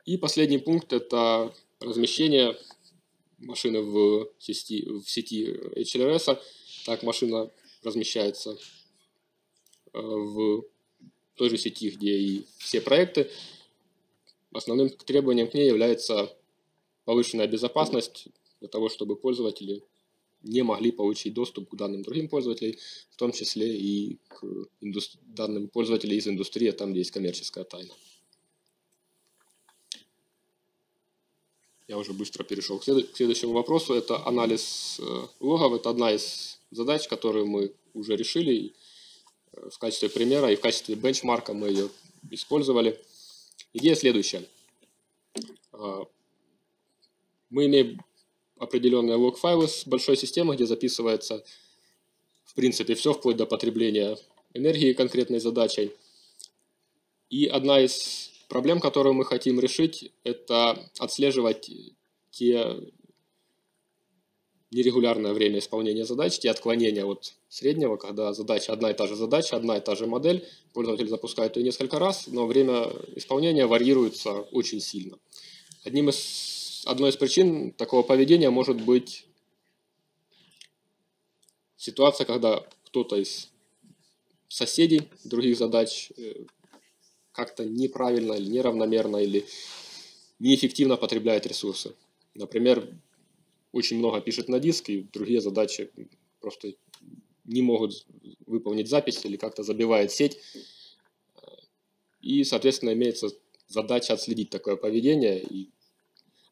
И последний пункт – это размещение машины в сети HLRS. Так машина размещается в той же сети, где и все проекты. Основным требованием к ней является повышенная безопасность для того, чтобы пользователи не могли получить доступ к данным другим пользователям, в том числе и к данным пользователей из индустрии, там, где есть коммерческая тайна. Я уже быстро перешел к следующему вопросу. Это анализ логов. Это одна из задач, которую мы уже решили. В качестве примера и в качестве бенчмарка мы ее использовали. Идея следующая. Мы имеем определенные лог-файлы с большой системой, где записывается, в принципе, все вплоть до потребления энергии конкретной задачей. И одна из проблем, которую мы хотим решить, это отслеживать те нерегулярное время исполнения задач, те отклонения от среднего, когда задача одна и та же модель, пользователь запускает ее несколько раз, но время исполнения варьируется очень сильно. Одной из причин такого поведения может быть ситуация, когда кто-то из соседей других задач как-то неправильно или неравномерно или неэффективно потребляет ресурсы. Например, очень много пишет на диск, и другие задачи просто не могут выполнить запись или как-то забивает сеть. И, соответственно, имеется задача отследить такое поведение. И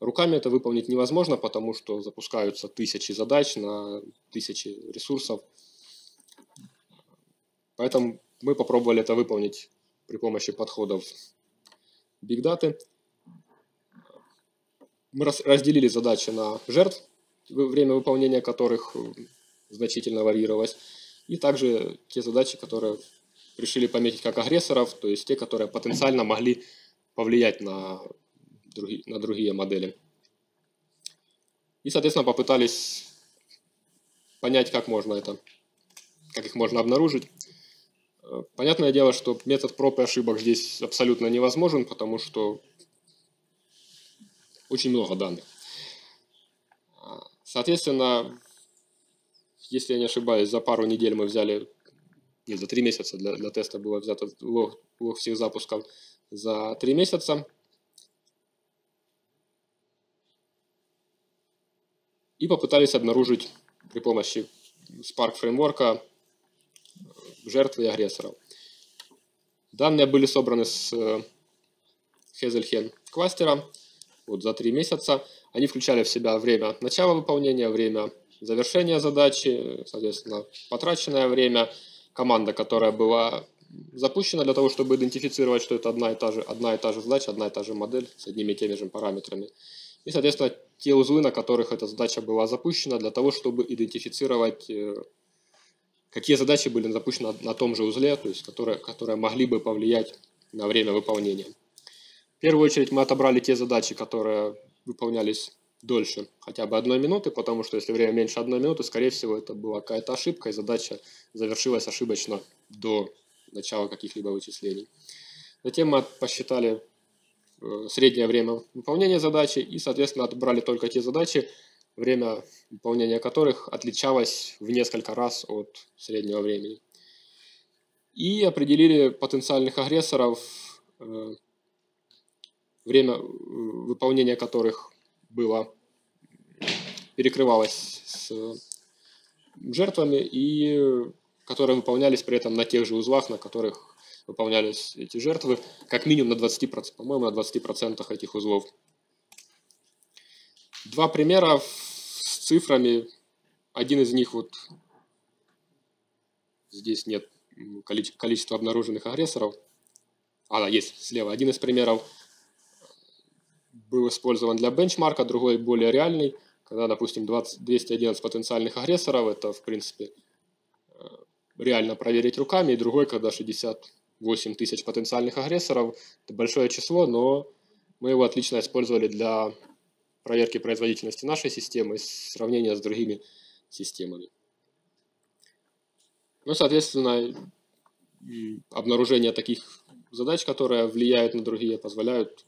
руками это выполнить невозможно, потому что запускаются тысячи задач на тысячи ресурсов. Поэтому мы попробовали это выполнить при помощи подходов Big Data. Мы разделили задачи на жертв, время выполнения которых значительно варьировалось, и также те задачи, которые решили пометить как агрессоров, то есть те, которые потенциально могли повлиять на другие модели. И, соответственно, попытались понять, как их можно обнаружить. Понятное дело, что метод проб и ошибок здесь абсолютно невозможен, потому что очень много данных. Соответственно, если я не ошибаюсь, за пару недель мы взяли, нет, за 3 месяца для теста было взято лог всех запусков за 3 месяца. И попытались обнаружить при помощи Spark фреймворка жертвы и агрессоров. Данные были собраны с Hazelhen кластера за 3 месяца. Они включали в себя время начала выполнения, время завершения задачи, соответственно, потраченное время, команда, которая была запущена для того, чтобы идентифицировать, что это одна и та же задача, одна и та же модель с одними и теми же параметрами. И, соответственно, те узлы, на которых эта задача была запущена, для того, чтобы идентифицировать, какие задачи были запущены на том же узле, то есть которые могли бы повлиять на время выполнения. В первую очередь мы отобрали те задачи, которые выполнялись дольше хотя бы 1 минуты, потому что если время меньше 1 минуты, скорее всего, это была какая-то ошибка, и задача завершилась ошибочно до начала каких-либо вычислений. Затем мы посчитали среднее время выполнения задачи и, соответственно, отобрали только те задачи, время выполнения которых отличалось в несколько раз от среднего времени. И определили потенциальных агрессоров, время выполнения которых перекрывалось с жертвами и которые выполнялись при этом на тех же узлах, на которых выполнялись эти жертвы, как минимум на 20%, по-моему, на 20% этих узлов. 2 примера с цифрами. Один из них здесь нет количества обнаруженных агрессоров. Есть слева. Один из примеров был использован для бенчмарка, другой более реальный, когда, допустим, 211 потенциальных агрессоров, это, в принципе, реально проверить руками, и другой, когда 68 тысяч потенциальных агрессоров, это большое число, но мы его отлично использовали для проверки производительности нашей системы и сравнения с другими системами. Ну, соответственно, обнаружение таких задач, которые влияют на другие, позволяют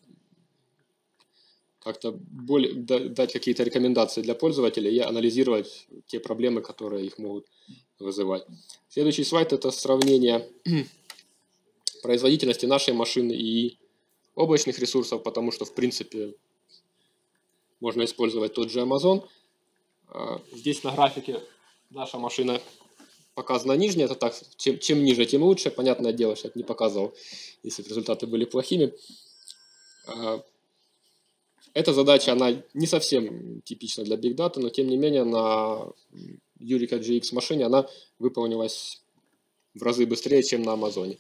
как-то дать какие-то рекомендации для пользователей и анализировать те проблемы, которые их могут вызывать. Следующий слайд – это сравнение производительности нашей машины и облачных ресурсов, потому что, в принципе, можно использовать тот же Amazon. Здесь на графике наша машина показана нижняя, это так, чем ниже, тем лучше. Понятное дело, что это не показывал, если бы результаты были плохими. Эта задача, она не совсем типична для Big Data, но тем не менее на Eureka GX машине она выполнилась в разы быстрее, чем на Амазоне.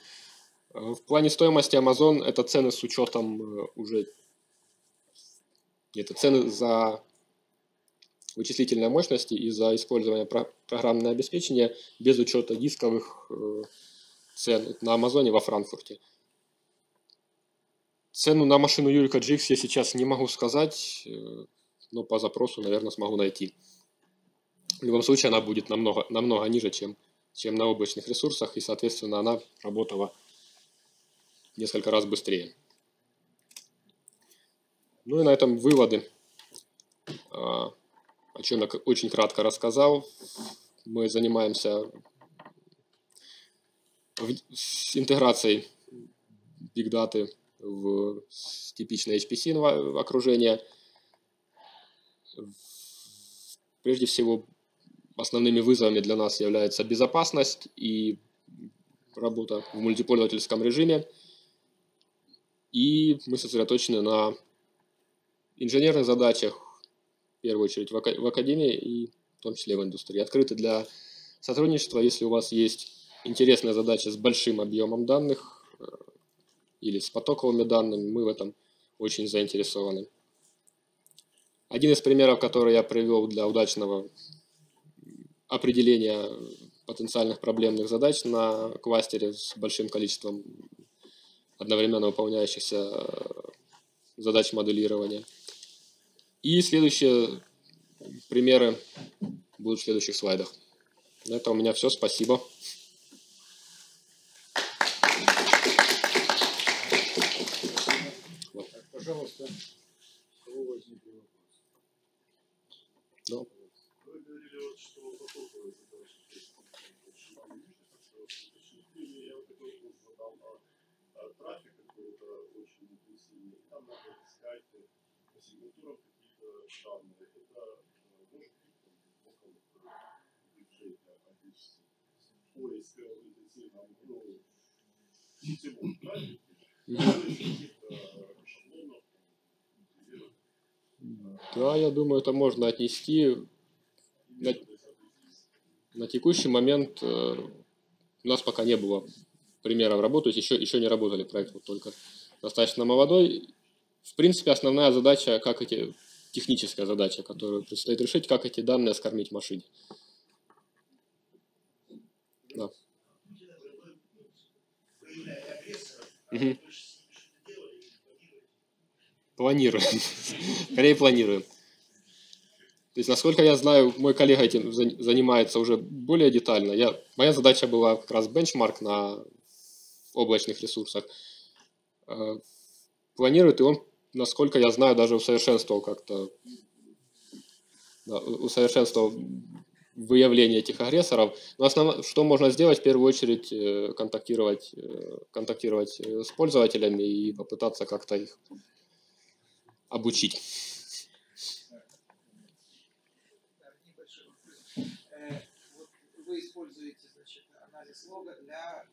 В плане стоимости Amazon это цены с учетом это цены за вычислительной мощности и за использование программного обеспечения без учета дисковых цен на Амазоне во Франкфурте. Цену на машину Юрика GX я сейчас не могу сказать, но по запросу, наверное, смогу найти. В любом случае, она будет намного ниже, чем на облачных ресурсах, и, соответственно, она работала несколько раз быстрее. Ну и на этом выводы, о чем я очень кратко рассказал. Мы занимаемся интеграцией Big Data в типичное HPC окружение. Прежде всего, основными вызовами для нас является безопасность и работа в мультипользовательском режиме. И мы сосредоточены на инженерных задачах, в первую очередь в академии и в том числе в индустрии. Открыты для сотрудничества, если у вас есть интересная задача с большим объемом данных или с потоковыми данными, мы в этом очень заинтересованы. Один из примеров, который я привел для удачного определения потенциальных проблемных задач на кластере с большим количеством одновременно выполняющихся задач моделирования. И следующие примеры будут в следующих слайдах. На этом у меня все. Спасибо.
Пожалуйста, у кого возникли вопросы?
Да.
Вы говорили, что потоковые задачи, я вот такой вопрос задал, трафик какой-то очень интенсивный, там надо искать по сигнатурам какие-то данные. Это может быть около бюджета, поиска интенсивного, сетевого трафика, шаблонов.
Да, я думаю, это можно отнести. На текущий момент у нас пока не было примеров работы, еще не работали проект, вот только достаточно молодой. В принципе, основная задача, техническая задача, которую предстоит решить, как эти данные скормить машине. Да. Угу. Планируем. Скорее планируем. То есть, насколько я знаю, мой коллега этим занимается уже более детально. Моя задача была как раз бенчмарк на облачных ресурсах. Планирует, и он, насколько я знаю, даже усовершенствовал как-то, усовершенствовал выявление этих агрессоров. Но основное, что можно сделать, в первую очередь, контактировать с пользователями и попытаться как-то их обучить.
Вы используете, значит, анализ лога для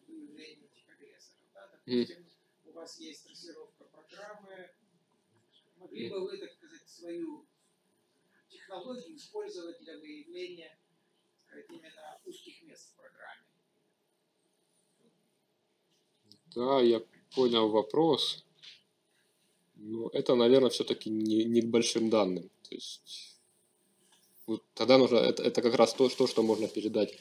выявления этих агрессоров. Да? Допустим, у вас есть трассировка программы. Могли бы вы, так сказать, свою технологию использовать для выявления, так сказать, именно узких мест в программе?
Да, я понял вопрос. Но это, наверное, все-таки не к большим данным. То есть вот тогда нужно, это как раз то, что можно передать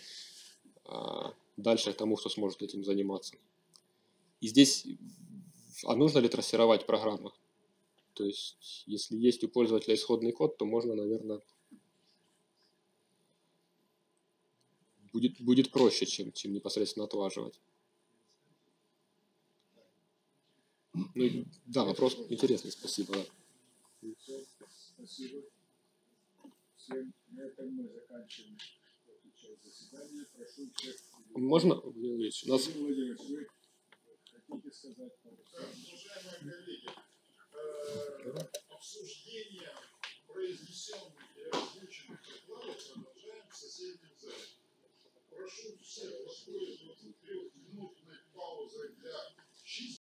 дальше тому, кто сможет этим заниматься. И здесь, нужно ли трассировать программу? То есть, если есть у пользователя исходный код, то можно, наверное, будет проще, чем непосредственно отлаживать. Ну, да, вопрос интересный, спасибо. Да.
Спасибо. Всем. На этом мы заканчиваем эту часть заседания. Прошу всех.
Можно, Владимир Ильич,
Владимир Владимирович, вы хотите сказать?
Уважаемые коллеги, обсуждение произнесенных и озвученных докладов продолжаем в соседнем зале. Прошу всех